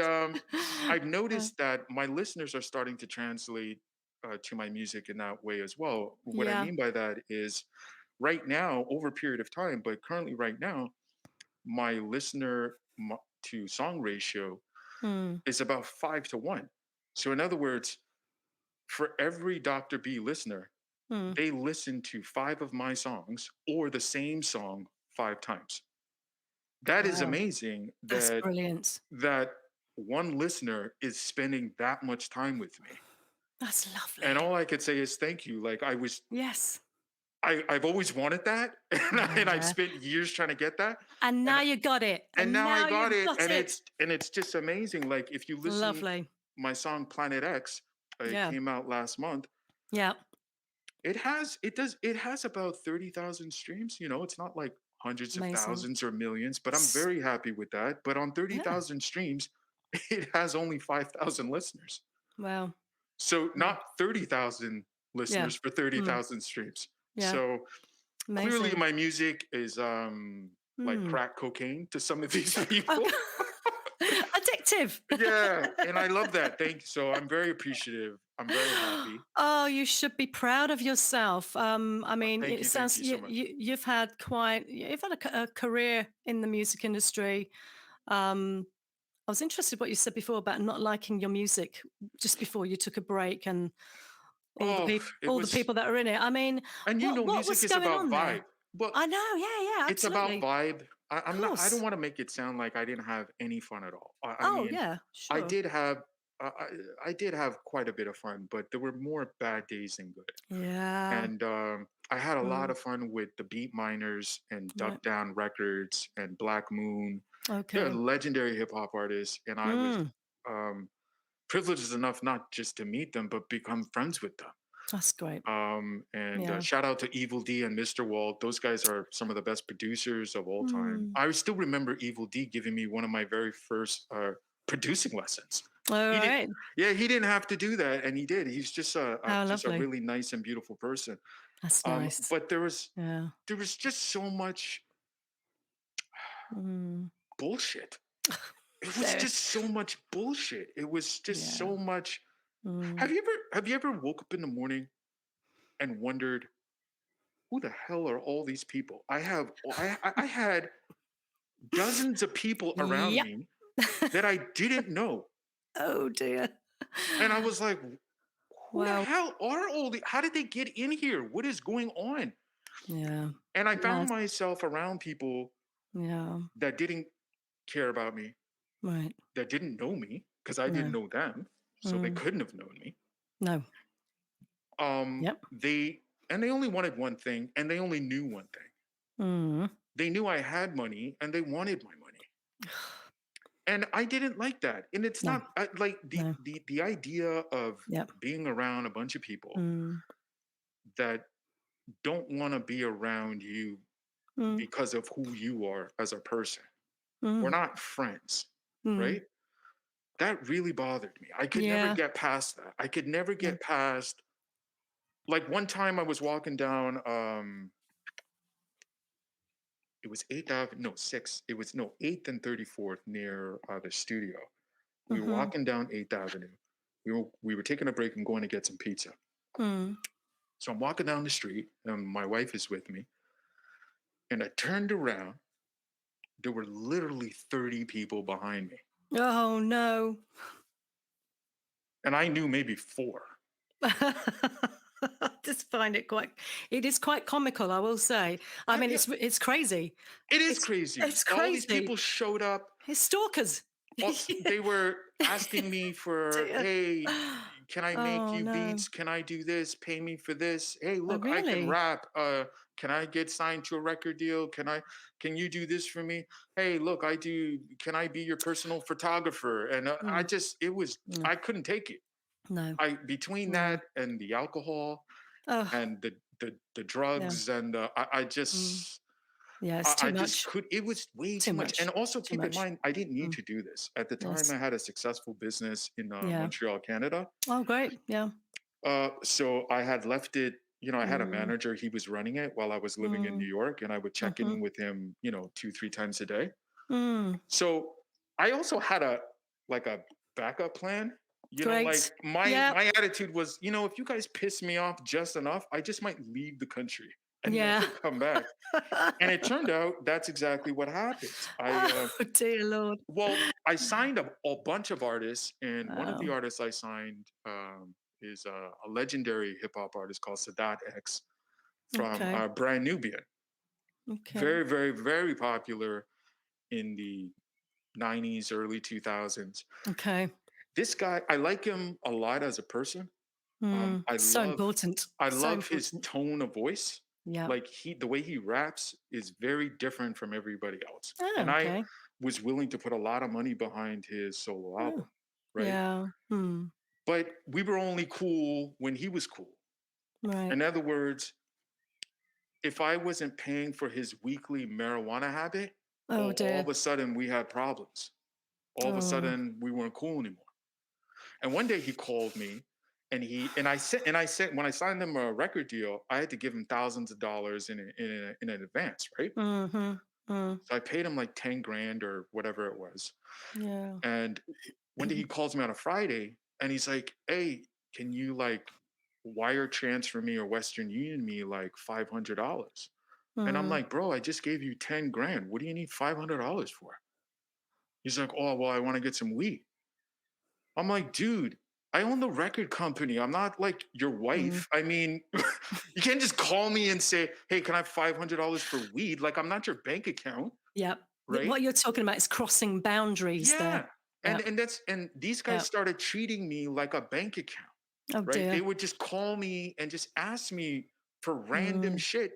I've Uh, noticed that my listeners are starting to translate to my music in that way as well. What I yeah. mean by that is right now, over a period of time, but currently right now, my listener to song ratio Mm. is about 5 to 1. So, in other words, for every Dr. B listener, Mm. they listen to 5 of my songs or the same song 5 times. that is Wow. amazing That's that brilliant. that one listener is spending that much time with me. That's And lovely. all I could say is thank you. Like Yes. I've always wanted that, and I've Yeah. spent years trying to get that, And and now you got it. and And now I now got you've it, got it. and it's just amazing. Like if you listen, Lovely. my song Planet X, it Yeah. came out last month. Yeah. It has about 30,000 streams. You know, it's not like hundreds of Amazing. thousands or millions, but I'm S- very happy with that. But on Yeah. 30,000 streams, it has only 5,000 listeners. Wow. So Yeah. not 30,000 Yeah. listeners for Mm. 30,000 streams. Yeah. So clearly Amazing. my music is like Mm. crack cocaine to some of these Oh, people. addictive. Yeah, and I love that. Thank you. So I'm very appreciative. I'm very happy. Oh, you should be proud of yourself. I mean, it Thank sounds you so much. you've had a career in the music industry. Um, I was interested what you said before about not liking your music just before you took a break and Oh, it all the was, people that are in it. I mean, and you know, what music was is going about on there? vibe. Well, I know. Yeah. Yeah. it's about Absolutely. vibe. Of I'm not. I don't course. want to make it sound like I didn't have any fun at all. I Oh, mean, yeah. I Sure. did have. I did have quite a bit of fun, but there were more bad days than good. Yeah. And I had a lot Mm, of fun with the Beat Miners and right. Duck Down Records and Black Moon. They're Okay. legendary hip hop artists, and I was Mm, um, privileged enough not just to meet them, but become friends with them. that's great. And Yeah. shout out to Evil D and Mr. Walt. Those guys are some of the best producers of all time. Mm. I still remember Evil D giving me one of my very first producing lessons. All He did, right. yeah, he didn't have to do that, and he did. He's How just a lovely. really nice and beautiful person. That's nice. But Yeah. there was just so much Mm. bullshit. It was There. just so much bullshit. It was just Yeah. so much. Mm. Have you ever woke up in the morning and wondered who the hell are all these people? I had dozens of people around Yep. me that I didn't know. Oh dear. And I was like, who the Wow. hell are all these? How did they get in here? What is going on? Yeah. And I found Nice. myself around people Yeah. that didn't care about me, Right. that didn't know me because I didn't No. know them. So they Mm. couldn't have known me. No. Yep. They and they only wanted one thing and they only knew one thing. Mm. They knew I had money and they wanted my money. And I didn't like that. And it's No. not like No. the idea of Yep. being around a bunch of people Mm. that don't want to be around you Mm. because of who you are as a person. We're Mm. not friends, Mm. right? That really bothered me. I could never Yeah. get past that. I could never Yeah. get past, like one time I was walking down it was 8th Avenue, no, 6th. It was no 8th and 34th near the studio. We were Mm-hmm. walking down 8th Avenue. We were taking a break and going to get some pizza. Mm. So I'm walking down the street and my wife is with me. And I turned around. There were literally 30 people behind me. Oh no. And I knew maybe four. I just find it is quite comical, I will say. I mean, Yeah, it's crazy. it is It's crazy. it's All these crazy. people showed up. It's stalkers. They were asking me for, Dear. hey, can I make Oh you no. beats? Can I do this? Pay me for this. Hey, Oh look, I can really? rap. Can I get signed to a record deal? Can you do this for me? Hey, look, can I be your personal photographer? And Mm. No. I couldn't take it. No. Between No. that and the alcohol Oh and the yeah. drugs and Mm. Yeah, it's I too just much. could it was way Too too much. And much. also Too keep in much. mind, I didn't need Mm. to do this. At the time, Yes. I had a successful business in Yeah. Montreal, Canada. Oh great. Yeah. So I had left it, I had a Mm. manager, he was running it while I was living in New Mm. York, and I would check Mm-hmm. in with him, 2, 3 times a day. Mm. So I also had a backup plan. Like Great. Yeah. my attitude was, if you guys piss me off just enough, I just might leave the country and Yeah. never come back. And it turned out that's exactly what happened. Oh dear Lord. I signed a bunch of artists, and one of the Oh. artists I signed is a legendary hip hop artist called Sadat X from Okay. Brand Nubian. Okay. Very, very, very popular. in the 90s, early 2000s. Okay. This guy, I like him a lot as a person. Mm. I So love important. I So love his important. tone of voice. Yeah. Like the way he raps is very different from everybody else. Oh, And I okay. was willing to put a lot of money behind his solo Oh, album, right? yeah. Hmm. But we were only cool when he was cool. Right. In other words, if I wasn't paying for his weekly marijuana habit, Oh all of dear. a sudden we had problems. All of a Oh. sudden we weren't cool anymore. And one day he called me and I said when I signed him a record deal, I had to give him thousands of dollars in an advance, right? Mm-hmm. Mm. So I paid him like 10 grand or whatever it was. Yeah. And one day he calls me on a Friday and he's like, "Hey, can you like wire transfer me or Western Union me like $500?" And I'm Mm. like, "Bro, I just gave you 10 grand. What do you need $500 for?" He's like, "Oh, well, I want to get some weed." I'm like, "Dude, I own the record company. I'm not like your Mm. wife. I mean, you can't just call me and say, 'Hey, can I have $500 for weed?' Like I'm not your bank account, Yep. right?" What you're talking about is crossing boundaries there. Yeah. Yep. And these guys Yep. started treating me like a bank account, Oh right? They dear. would just call me and just ask me for random Mm. shit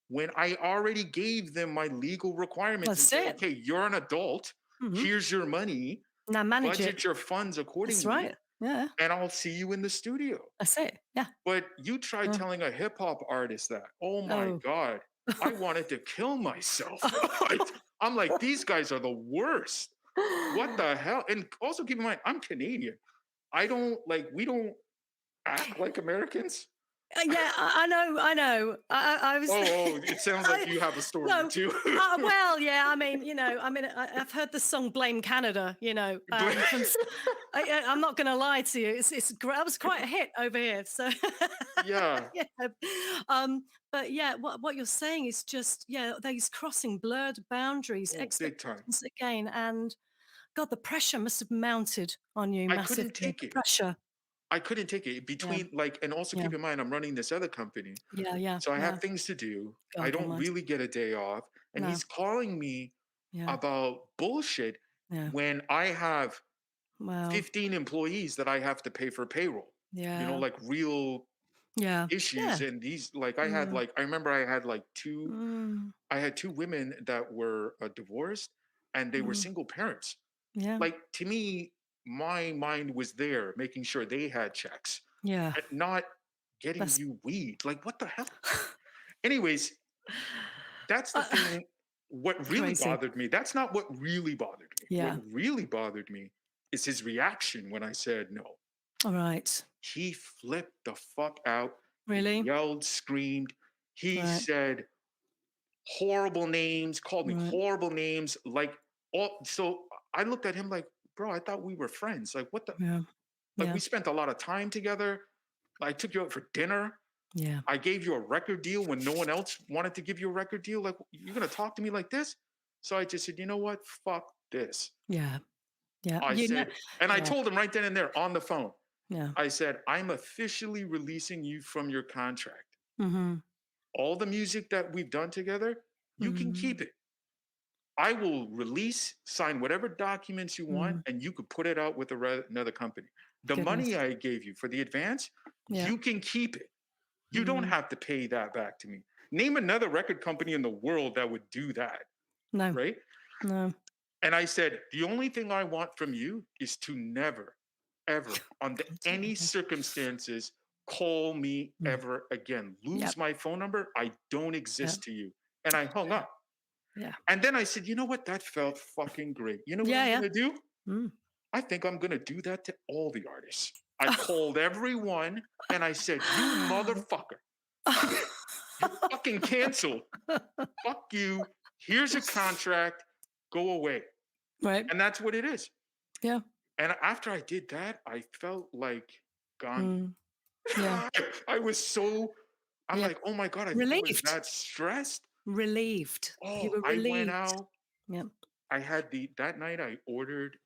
when I already gave them my legal requirements and That's said, it. "Okay, you're an adult. Hmm. Here's your money. Now manage it. Budget your funds That's accordingly, right. Yeah. and I'll see you in the studio." That's it. Yeah. But you try Uh, telling a hip hop artist that, oh my oh. God, I wanted to kill myself. I'm like, these guys are the worst. What the hell? And also keep in mind, I'm Canadian. I don't like, we don't act like Americans. Yeah, I know, I know. I was, Oh, it sounds like I, you have a story no, too. well, yeah. I mean, I've heard the song "Blame Canada." But I'm not going to lie to you. It's great. I was quite a hit over here. So, yeah, yeah. Um, but yeah, what you're saying is just these crossing blurred boundaries, oh, big time. expectations again, and God, the pressure must have mounted on you I couldn't massively. take The it. pressure. I couldn't take it Yeah, between like, and also yeah, keep in mind, I'm running this other company. yeah, yeah, So I yeah. have things to do. I God don't Almighty. really get a day off. And No. he's calling me Yeah, about bullshit yeah. when I have Wow. 15 employees that I have to pay for payroll, Yeah. like real Yeah. issues. Yeah. And these, Mm. I remember I had like Mm. I had two women that were divorced and they were Mm. single parents. Yeah. Like to me, my mind was there making sure they had checks, Yeah. not getting That's you weed. Like, what the hell? Anyways, that's the uh, thing. What really crazy. bothered me, that's not what really bothered me. What Yeah. really bothered me is his reaction when I said no. All right. He flipped the fuck out. He Really? yelled, screamed. He Right. said horrible names, called me Right. horrible names. Like, all, so I looked at him like, bro, I thought we were friends. Like, what the? Yeah. Like, Yeah. we spent a lot of time together. I took you out for dinner. Yeah. I gave you a record deal when no one else wanted to give you a record deal. Like, you're gonna talk to me like this? So I just said, you know what? Fuck this. Yeah. Yeah. I said, and I Yeah. told him right then and there on the phone. Yeah. I said, I'm officially releasing you from your contract. Mm-hmm. All the music that we've done together, you can keep Mm. it. I will release, sign whatever documents you want, Mm. and you could put it out with another company. The Goodness. money I gave you for the advance, Yeah. you can keep it. You don't Mm. have to pay that back to me. Name another record company in the world that would do that, No. right? No. And I said, the only thing I want from you is to never, ever, under Can't do any anything. circumstances, call me Mm. ever again. Lose Yep. my phone number. I don't Yeah. exist to you. And I hung up. Yeah. And then I said, you know what? That felt fucking great. You know what Yeah. I'm Yeah. going to do? Mm. I think I'm going to do that to all the artists. I called everyone and I said, you motherfucker, you're fucking canceled. Fuck you. Here's a contract. Go away. Right. And that's what it is. Yeah. And after I did that, I felt like Gandhi. Mm. Yeah. I was so, I'm Yeah. like, oh my God, I think I was Relieved. that stressed. Relieved. You Oh, were I went relieved. out. Yeah. I had that night I ordered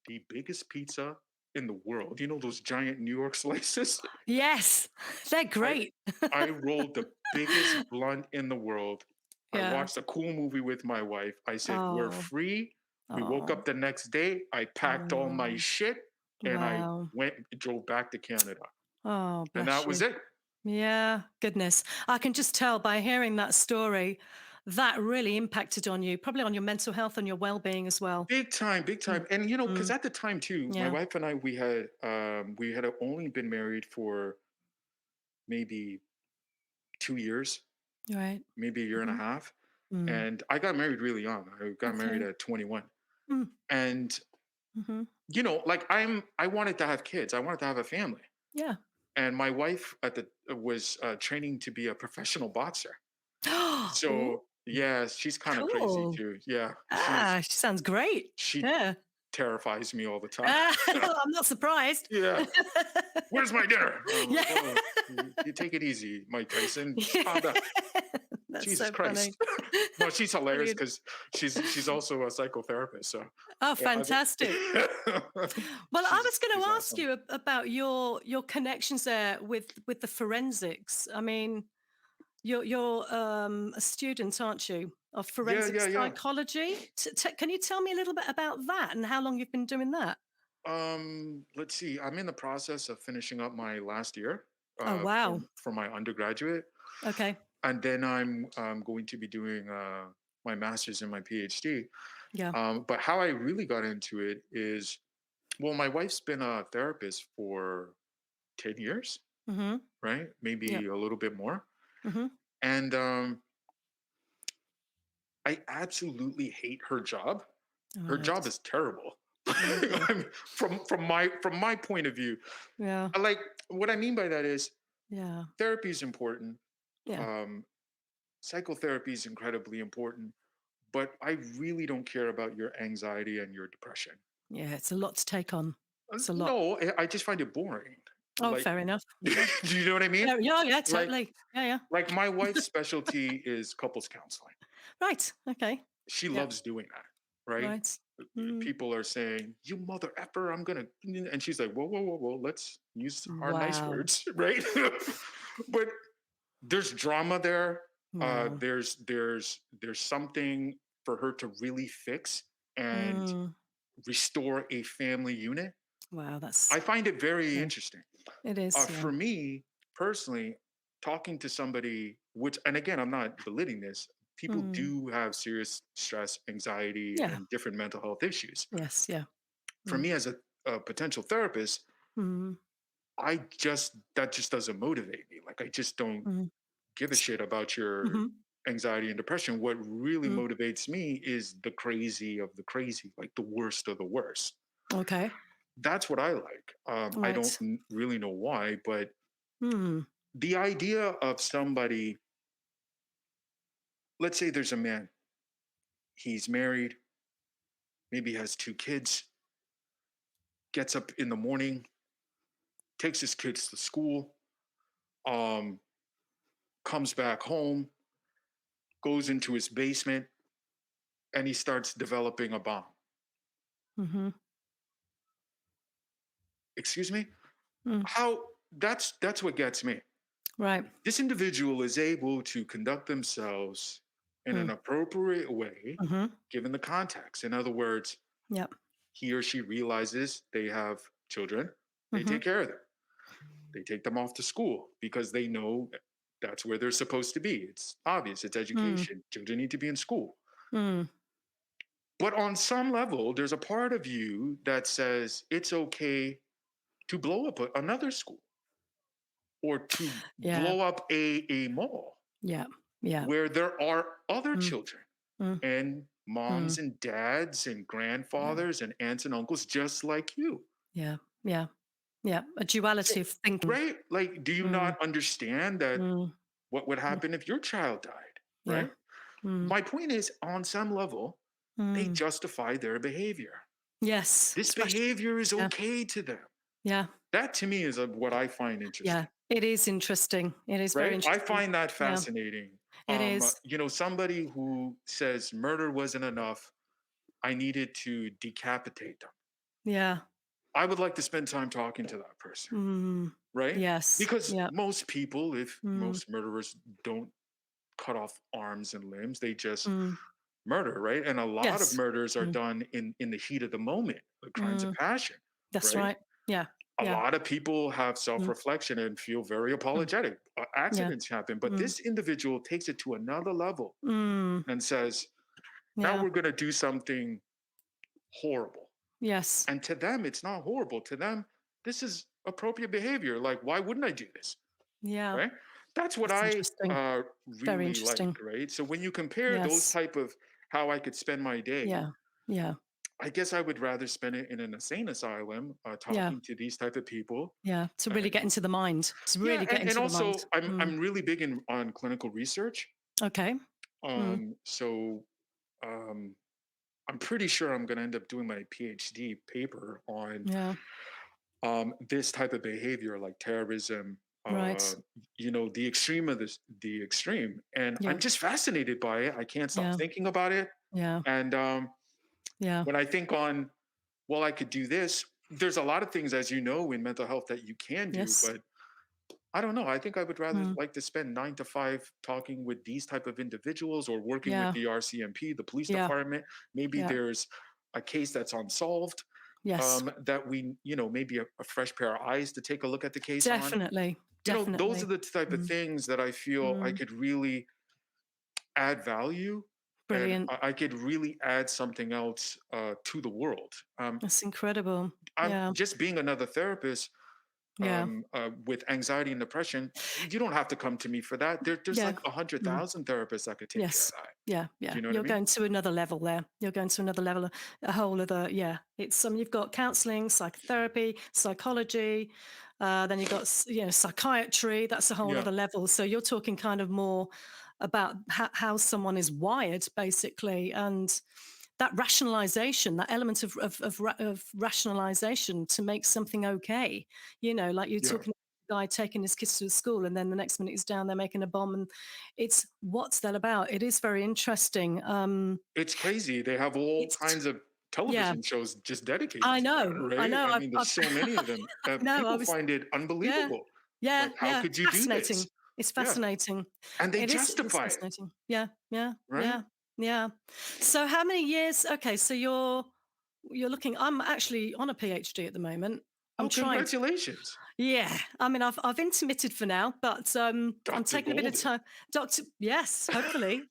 the biggest pizza in the world. You know those giant New York slices? Yes. They're I great. I rolled the biggest blunt in the world. I Yeah. watched a cool movie with my wife. I said, we're Oh. free. We woke Oh. up the next day. I packed all my Wow. shit and I Wow. drove back to Canada. Oh, And bless that was you. it. Yeah, goodness. I can just tell by hearing that story that really impacted on you, probably on your mental health and your well-being as well. Big time, big Mm, time. And because mm, at the time too, my yeah, wife and I we had only been married for maybe 2 years, right. maybe a year and a Mhm, half. mm, And I got married really young. I got married okay. at 21. Mm, And mhm, like I wanted to have kids. I wanted to have a family. yeah. And my wife at the was training to be a professional boxer. Ooh, So yeah, she's kind of crazy cool. too. Yeah, Ah, she sounds great. she Yeah. terrifies me all the time. Ah, I'm not surprised. Yeah, where's my dinner? I'm Yeah. like, oh, you take it easy, Mike Tyson. Just Yeah. calm down. That's Jesus so Christ. funny. No, she's hilarious Brilliant. because she's also a psychotherapist. So Oh, yeah, fantastic. Well, I was going she's to ask awesome. you about your connections there with the forensics. I mean, you're a student, aren't you, of Yeah, forensic yeah, yeah. psychology? Can you tell me a little bit about that and how long you've been doing that? Let's see. I'm in the process of finishing up my last year Oh, wow. for my undergraduate, Okay. and then I'm going to be doing my master's and my PhD. Yeah. But how I really got into it is, well, my wife's been a therapist for 10 years, Mm-hmm. right? Yep. Maybe a little bit more. Mm-hmm. And I absolutely hate her job. Her job Right. is terrible. Oh dear. I mean, from my point of view, Yeah. I like what I mean by that is Yeah. therapy is important. Yeah. Um, Psychotherapy is incredibly important, but I really don't care about your anxiety and your depression. Yeah. It's a lot to take on. It's a lot. No, I just find it boring. Oh, Like, fair enough. do Okay. you know what I mean? Yeah. Yeah. Yeah. Like, Totally. Yeah. Yeah. like my wife's specialty is couples counseling. Right. Okay. She Yeah. loves doing that, right? Right. Mm. People are saying, "You mother effer, I'm gonna," and she's like, "Whoa, whoa, whoa, whoa, let's use our nice Wow. words," right? But there's drama there. Wow. There's something for her to really fix and Mm. restore a family unit. Wow. I find it very Yeah. interesting. It is. Yeah. For me personally, talking to somebody, which, and again, I'm not belittling this, people Mm. do have serious stress, anxiety, Yeah. and different mental health issues. Yes. Yeah. For Mm. me, as a potential therapist, Mm. that just doesn't motivate me. Like, I just don't Mm. give a shit about your Mhm. anxiety and depression. What really Mm. motivates me is the crazy of the crazy, like the worst of the worst. Okay. That's what I like. I don't Right. really know why, but Mm. the idea of somebody, let's say there's a man, he's married, maybe has two kids, gets up in the morning, takes his kids to school, um, comes back home, goes into his basement, and he starts developing a bomb. Mhm. Excuse me? Mm. How that's what gets me. Right. This individual is able to conduct themselves in Mm. an appropriate way Mhm. given the context. In other words, Yep. he or she realizes they have children, they Mhm. take care of them. They take them off to school because they know that's where they're supposed to be. It's obvious, it's Mm. education. Children need to be in school. Mm. But on some level, there's a part of you that says it's okay to blow up another school or to Yeah. blow up a mall Yeah. Yeah. where there are other Mm. children Mm. and Mm. moms and dads and Yeah. grandfathers and aunts and uncles just like you. Yeah. Yeah. Yeah. A So, duality of thinking. right? Like, do you Mm. not understand that Mm. what would Mm. happen if your child died? Yeah. Right? Mm. My point is, on some level, they Mm. justify their behavior. Yes. This Especially. behavior is Yeah. okay to them. Yeah. That to me is what I find Yeah. interesting. It is interesting. It is very Right? I interesting. find that Yeah. fascinating. It is. Somebody who says murder wasn't enough, I needed to decapitate them. Yeah. I would like to spend time talking to that person, Mm. right? Yes. Because Yeah. most people, if Mm. most murderers don't cut off arms and limbs. They just Mm. murder, right? And a lot of Yes. murders are Mm. done in the heat of the moment, the crimes of Mm. passion, That's right? right. Yeah. A Yeah. lot of people have Mm. self-reflection and feel very Mm. apologetic. Yeah. Accidents happen, but Mm. this individual takes it to another level Mm. and says, now Yeah. we're going to do something horrible. Yes. And to them, it's not horrible. To them, this is appropriate behavior. Like, why wouldn't I do this? Yeah. Right? That's what That's I interesting. Very really like, interesting. right? So when you compare those Yes. type of how I could spend my day, Yeah. Yeah. I guess I would rather spend it in an insane asylum, Yeah. talking to these type of people. Yeah. To really And get into the mind. To yeah, really get and into the mind. also I'm Mm. I'm really big on clinical research. Okay. Mm. So um, I'm pretty sure I'm going to end up doing my PhD paper on Yeah. this type of behavior, like terrorism. Right. The extreme of this, the extreme, and Yeah. I'm just fascinated by it. I can't stop Yeah. thinking about it. Yeah. And Yeah. when I think on, well, I could do this. There's a lot of things, as you know, in mental health that you can do, Yes. but I don't know. I think I would rather Mm. like to spend 9 to 5 talking with these type of individuals or working with Yeah. the RCMP, the police Yeah. department. Maybe Yeah. there's a case that's unsolved, Yes. that we, maybe a fresh pair of eyes to take a look at the case on. Definitely. Those are Definitely. the type of Mm. things that I feel I Mm. could really add value, and Brilliant. I could really add something else to the world. That's incredible. I'm Yeah. just being another therapist Yeah. with anxiety and depression. You don't have to come to me for that. There's Yeah. like a hundred Mm. thousand therapists that could take care of Yes. that. Yeah. Do Yeah. you know what I You're mean? going to another level there. You're going to another level, a whole other, yeah. It's you've got counseling, psychotherapy, psychology, then you've got, psychiatry. That's a whole Yeah, other level. So you're talking kind of more about how someone is wired, basically. And that rationalization, that element of rationalization to make something okay, like you're yeah. talking guy taking his kids to school and then the next minute he's down there making a bomb, and it's what's that about? It is very interesting. It's crazy. They have all It's kinds of Yeah, television shows just dedicated I to that, know, I right? know. I mean, there's I've so many of them. no, I People was find it yeah, unbelievable. yeah, Like, how yeah. could you do Fascinating. this? It's Yeah, fascinating. and they It's justify it, fascinating. Yeah, yeah, right? yeah, yeah. So how many years? Okay, so you're looking. I'm actually on a PhD at the moment. Oh, I'm trying to. congratulations, Yeah, I mean, I've intermitted for now, but I'm Doctor taking a bit of Golden. time. Doctor, yes, hopefully,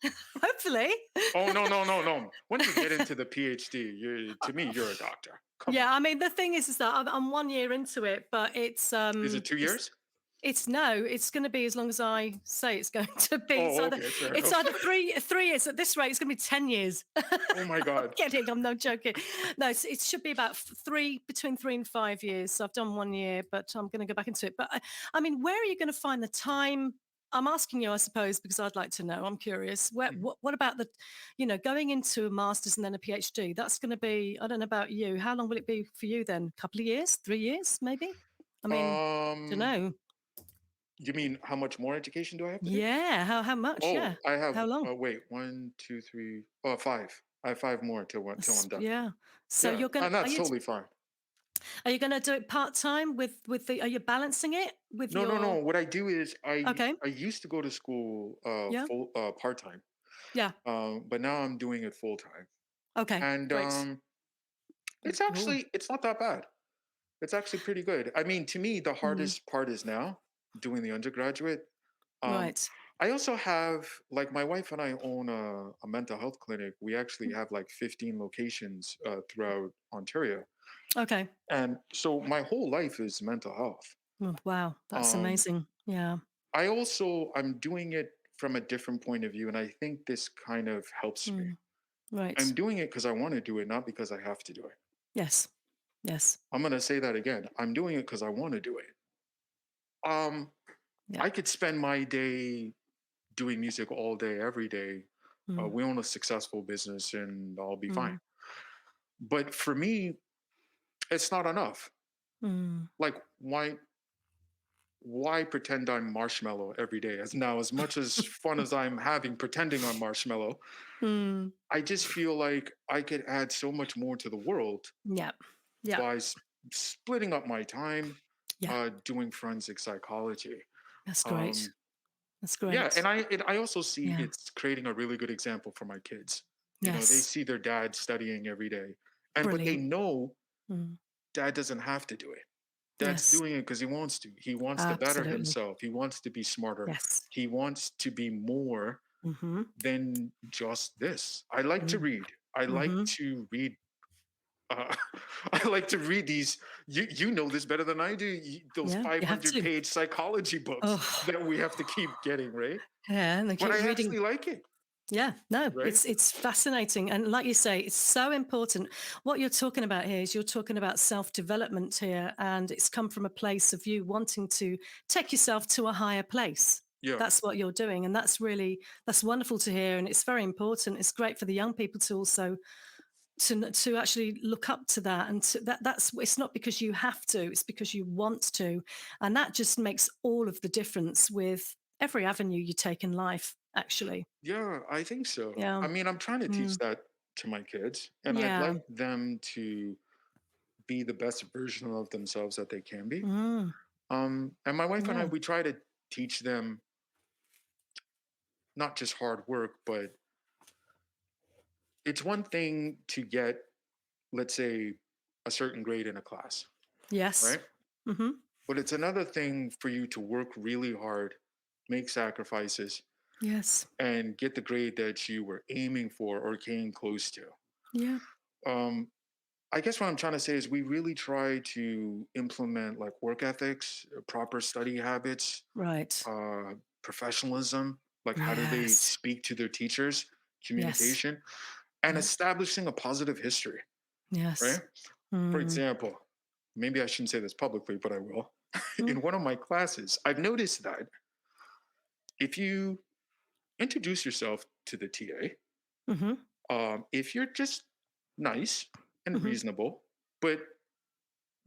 hopefully. Oh, no, no, no, no. Once you get into the PhD, to me, you're a doctor. Come on. Yeah, I mean, the thing is that I'm 1 year into it, but Is it 2 years? it's no, it's going to be as long as I say it's going to be. Oh, okay, fair It's enough. either 3 years at this rate. It's going to be 10 years. Oh my I'm God. kidding. I'm not joking. No, it should be about between 3 and 5 years. So I've done 1 year, but I'm going to go back into it. But I mean, where are you going to find the time? I'm asking you, I suppose, because I'd like to know. I'm curious. Mhm. What about going into a master's and then a PhD? That's going to be. I don't know about you. How long will it be for you then? A couple of years, 3 years, maybe. I mean, don't Um, know. you mean how much more education do I have to do? Yeah. How much? Oh, Yeah. I have. How long? Wait, one, two, three, five. I have five more till I'm done. Yeah. So Yeah, you're gonna and are that's you totally fine. are you gonna do it part time with the? Are you balancing it with No, no, no. your? What I do is Okay. I used to go to school Yeah. full part time, Yeah. but now I'm doing it full time, Okay. and Great. Oh. it's not that bad. It's actually pretty good. I mean, to me, the Mm, hardest part is now doing the undergraduate. Um, right. I also have, like, my wife and I own a mental health clinic. We actually Mm, have like 15 locations throughout Ontario. okay. And so my whole life is mental health. Wow. That's Um, amazing. Yeah. I'm doing it from a different point of view. And I think this kind of helps me. Mm, right. I'm doing it because I want to do it, not because I have to do it. Yes. Yes. I'm going to say that again. I'm doing it because I want to do it. Um, Yeah. I could spend my day doing music all day, every day. Mm, We own a successful business and I'll be fine. mm, But for me, it's not enough. mm. Like, why pretend I'm marshmallow every day? As much as fun as I'm having pretending I'm marshmallow, Mm. I just feel like I could add so much more to the world Yeah. Yeah. by splitting up my time, Yeah. doing forensic psychology. That's great. Um, That's Yeah, great. and I also see Yeah. it's creating a really good example for my kids. You know, they Yes. see their dad studying every day, and but they Brilliant. know Mm. dad doesn't have to do it. Dad's Yes. doing it because he wants to. He wants to better Absolutely. himself. He wants to be smarter. Yes. He wants to be more Mm-hmm. than just this. I like to Mm. read. I like Mm-hmm. to read. Uh, I like to read these. You know this better than I do. Those Yeah. You have 500 to. page psychology books Oh, that we have to keep getting, right? yeah. And they But keep I reading. actually like it, Yeah, no, right? it's fascinating, and like you say, it's so important. What you're talking about here is you're talking about self development here, and it's come from a place of you wanting to take yourself to a higher place. Yeah, That's what you're doing, and that's wonderful to hear, and it's very important. It's great for the young people to also to actually look up to that, and that's it's not because you have to, it's because you want to, and that just makes all of the difference with every avenue you take in life. Actually, yeah, I think so. yeah. I mean, I'm trying to teach Mm. that to my kids, and I'd Yeah. like them to be the best version of themselves that they can be. Mm. And my wife and I, Yeah. we try to teach them not just hard work, but it's one thing to get, let's say, a certain grade in a class, Yes. right? Mhm. But it's another thing for you to work really hard, make sacrifices, Yes. and get the grade that you were aiming for or came close to. Yeah. Um, I guess what I'm trying to say is we really try to implement like work ethics, proper study habits, Right. uh, professionalism, like how do they Yes. speak to their teachers, Yes. communication, and Yep. establishing a positive history, right? Yes. For Mm. example, maybe I shouldn't say this publicly, but I will. Mm. In one of my classes, I've noticed that if you introduce yourself to the TA, Mhm. if you're just nice and Mhm. reasonable, but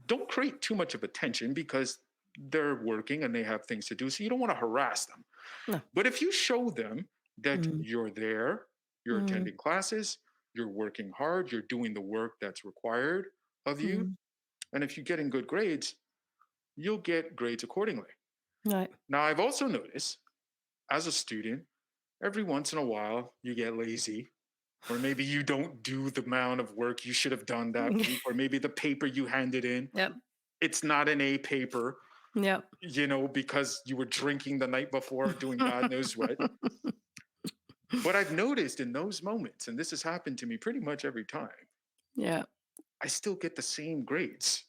don't create too much of attention because they're working and they have things to do. So you don't want to harass them. No. But if you show them that Mm. you're there, you're Mm. attending classes, you're working hard, you're doing the work that's required of you, Mm. and if you're getting good grades, you'll get grades accordingly. Right. Now, I've also noticed as a student, every once in a while, you get lazy, or maybe you don't do the amount of work you should have done that week, or maybe the paper you handed in, Yep. it's not an A paper, Yep. you know, because you were drinking the night before, doing God knows what. But I've noticed in those moments, and this has happened to me pretty much every time, Yeah. I still get the same grades.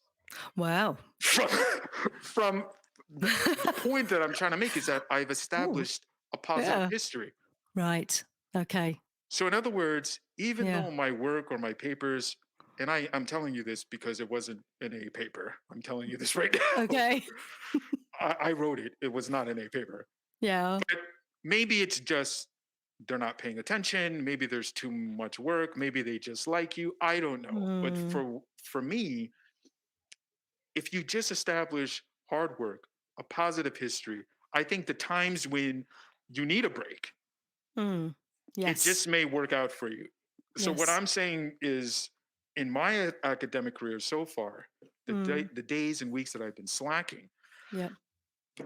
Wow. From, from the point that I'm trying to make is that I've Ooh. established a positive Yeah. history. Right. Okay. So, in other words, even Yeah. though my work or my papers, and I'm telling you this because it wasn't an A paper, I'm telling you this right now. Okay. I wrote it, it was not an A paper. Yeah. But maybe it's just they're not paying attention. Maybe there's too much work. Maybe they just like you. I don't know. But Mm. for me, if you just establish hard work, a positive history, I think the times when you need a break, Mm. it Yes. just may work out for you. So what Yes. I'm saying is, in my academic career so far, Mm. the days and weeks that I've been slacking, Yep.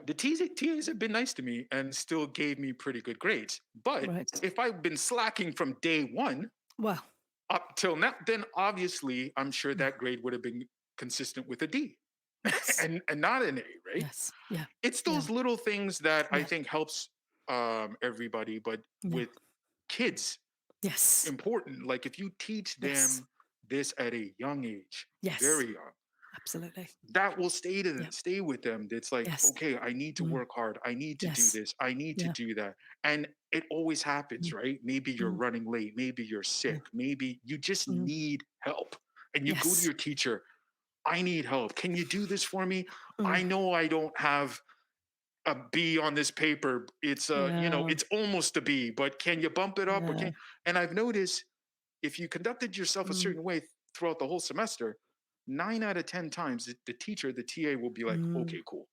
the TAs have been nice to me and still gave me pretty good grades. But Right. if I've been slacking from day one Well. up till now, then obviously I'm sure Yeah. that grade would have been consistent with a D Yes. and not an A, right? Yes. Yeah. It's Yeah. those little things that I Yeah. think helps everybody, but Yeah. with kids, Yes. important. Like if you teach Yes. them this at a young age, Yes. very young, Absolutely. that will stay to them, Yeah. stay with them. It's like, Yes. okay, I need to Mm. work hard. I need to do Yes. this. I need to Yeah. do that. And it always happens, Mm. right? Maybe you're Mm. running late. Maybe you're Mm. sick. Maybe you just Mm. need help. And you go to Yes. your teacher, I need help. Can you do this for me? Mm. I know I don't have a B on this paper. It's you know, Yeah. it's almost a B, but can you bump it up or Yeah. can and I've noticed if you conducted yourself a Mm. certain way throughout the whole semester, 9 out of 10 times the teacher, the TA will be like, Mm. okay, cool.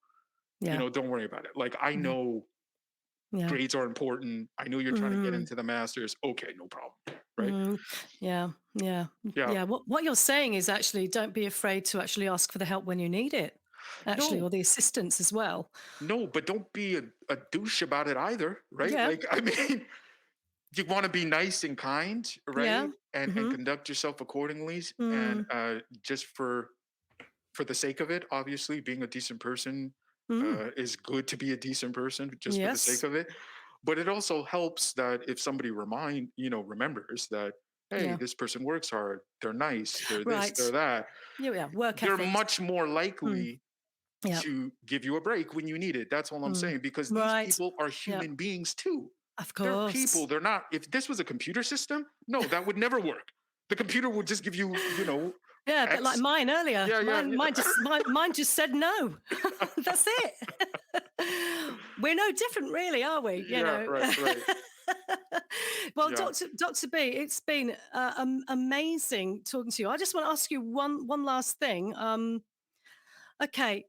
You Yeah. know, don't worry about it. Like, I Yeah. know Yeah. grades are important. I know you're trying to get Mm. into the masters. Okay, no problem. Right. Mm. Yeah. Yeah. Yeah. Yeah. What you're saying is actually don't be afraid to actually ask for the help when you need it. actually, No, or the assistants as well. no, but don't be a douche about it either, right? Yeah, Like, I mean, you want to be nice and kind, yeah. right? And Mm-hmm. conduct yourself accordingly. And Mm, just for the sake of it, obviously, being a decent person mm. is good to be a decent person just for the sake Yes. of it. But it also helps that if somebody remembers that, hey, Yeah. this person works hard, they're nice, they're this, Right. they're that, Yeah, yeah. Work they're ethic. much more Mm. likely Yeah. to give you a break when you need it. That's all I'm Mm. saying, because these Right. people are Yeah. human beings too. Of They're people. course. They're not, if this was a computer system, no, that would never work. The computer would just give you, Yeah, a bit like X. mine earlier. Yeah, yeah, Mine just said no. That's it. We're no different, really, are we? You yeah, know. right, right. Well, Yeah. Doctor B, it's been amazing talking to you. I just want to ask you one last thing. Okay,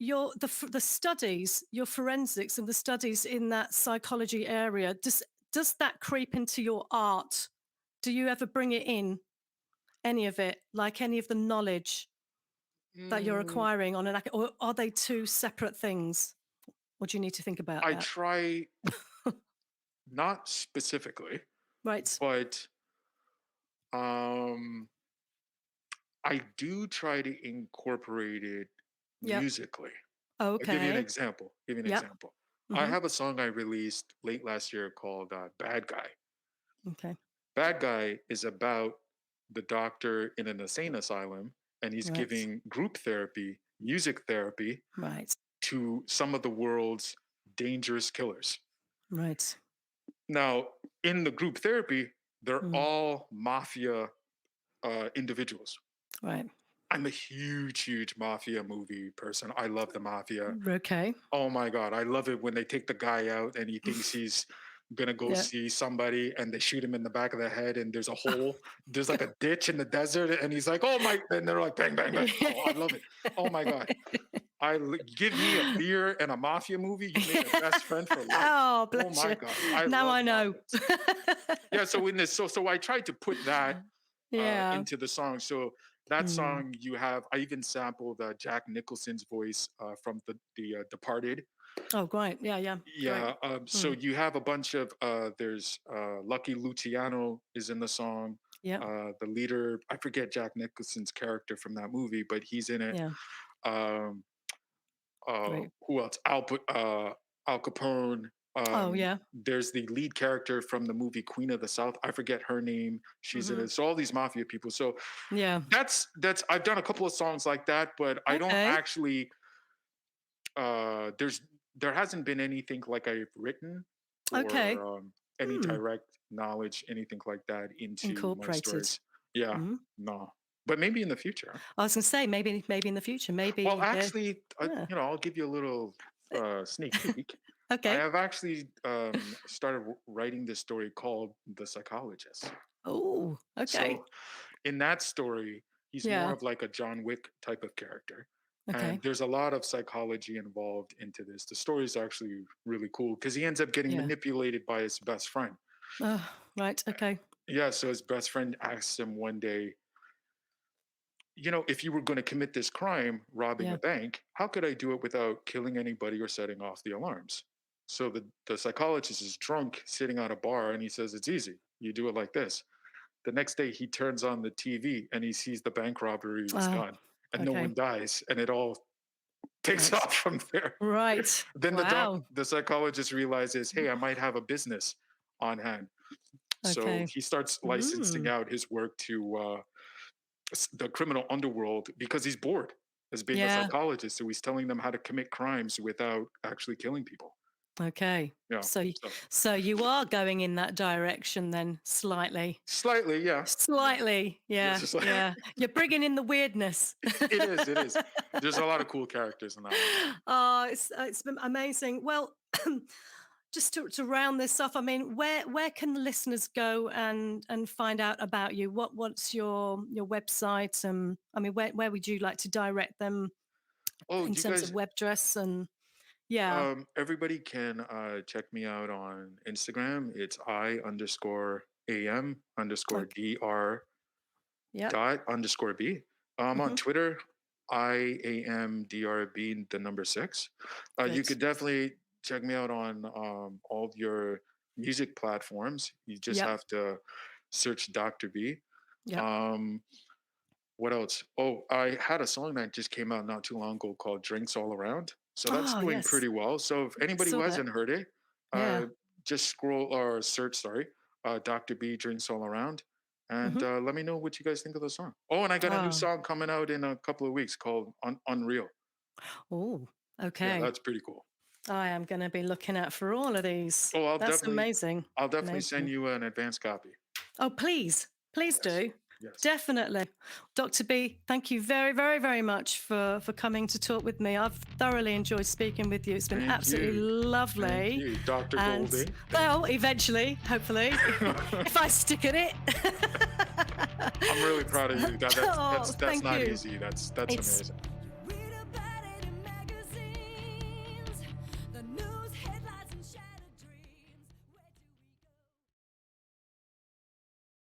the studies, your forensics and the studies in that psychology area. Does that creep into your art? Do you ever bring it in? Any of it, like any of the knowledge that you're Mm, acquiring on or are they two separate things? What do you need to think about I that? try, not specifically, Right. but um, I do try to incorporate it Yep. musically. I'll give you an Okay. example. Give you an Yep. example. I Hmm. have a song I released late last year called "Bad Guy." Okay. Bad Guy is about the doctor in an insane asylum, and he's Right. giving group therapy, music therapy, Right. to some of the world's dangerous killers. Right. Now, in the group therapy, they're Mm. all mafia individuals. Right. I'm a huge, huge mafia movie person. I love the mafia. Okay. Oh my God. I love it when they take the guy out and he thinks he's gonna go Yeah. see somebody and they shoot him in the back of the head and there's a hole. There's like a ditch in the desert and he's like, oh my, and they're like, bang, bang, bang. Oh, I love it. Oh my God. Give me a beer and a mafia movie. You made a best friend for life. Oh, Oh bless my you. God. I Now love I know. mafias. Yeah. So in this, so I tried to put that Yeah. into the song. So that Mm. song I even sampled Jack Nicholson's voice from the Departed. Oh, great. Yeah. Yeah. Great. Yeah. So Mm. you have a bunch of there's Lucky Luciano is in the song. Yeah. The leader, I forget Jack Nicholson's character from that movie, but he's in it. Yeah. Um, Great. who else? Al Capone. Oh, yeah. There's the lead character from the movie Queen of the South. I forget her name. She's in Hmm. it. So all these mafia people. So Yeah. that's I've done a couple of songs like that, but I don't Okay. actually there hasn't been anything like I've written Okay. or any Hmm. direct knowledge, anything like that into my Incorporated. stories. Yeah, Hmm. no, but maybe in the future. I was going to say maybe in the future, Well, maybe. Yeah. actually, Yeah. I'll give you a little sneak peek. I Okay. have actually started writing this story called The Psychologist. Oh. Okay. So in that story, he's more Yeah. of like a John Wick type of character. And Okay. there's a lot of psychology involved into this. The story is actually really cool because he ends up getting Yeah. manipulated by his best friend. Right. Okay. Yeah, so his best friend asks him one day, if you were going to commit this crime, robbing a Yeah. bank, how could I do it without killing anybody or setting off the alarms? So the psychologist is drunk, sitting at a bar, and he says, it's easy. You do it like this. The next day, he turns on the TV and he sees the bank robbery was Oh. done and no Okay. one dies. And it all takes Right. off from there. Right. Then Wow. the psychologist realizes, hey, I might have a business on hand. So Okay. he starts licensing Mm. out his work to the criminal underworld because he's bored as being a Yeah. psychologist. So he's telling them how to commit crimes without actually killing people. Okay. Yeah. So, So so you are going in that direction then, slightly. slightly, yeah. Yeah. Slightly. Yeah, Yeah. just like Yeah. You're bringing in the weirdness. it is, it is. There's a lot of cool characters in that one. Oh, it's been amazing. Well, just to round this off, I mean, where can the listeners go and find out about you? What's your website? I mean, where would you like to direct them Oh, in you terms of guys, web address and yeah, everybody can check me out on Instagram. It's I underscore AM underscore okay, DR yeah, dot underscore B. I'm on hmm Twitter. IAMDRB, the number 6. You Good. could definitely check me out on all of your music platforms. You just Yep. have to search Dr. B. Yep. Um, what else? Oh, I had a song that just came out not too long ago called Drinks All Around. So that's Oh, doing yes. pretty well. So if anybody who Saw that. hasn't heard it, Yeah. just scroll or search, sorry, Dr. B Drinks All Around. And Hmm. let me know what you guys think of the song. Oh, and I got a new Oh, song coming out in a couple of weeks called Unreal. oh, Yeah, okay. that's pretty cool. I am going to be looking out for all of these. Oh, That's amazing. I'll definitely send Amazing. you an advance copy. Oh, please, please Yes. do. Yes. Definitely. Dr. B, thank you very, very, very much for coming to talk with me. I've thoroughly enjoyed speaking with you. It's been Thank absolutely you. Thank lovely. you, Dr. And, Golding. well, eventually, hopefully, if I stick at it. I'm really proud of you. Oh, That's thank not you. easy. That's It's amazing.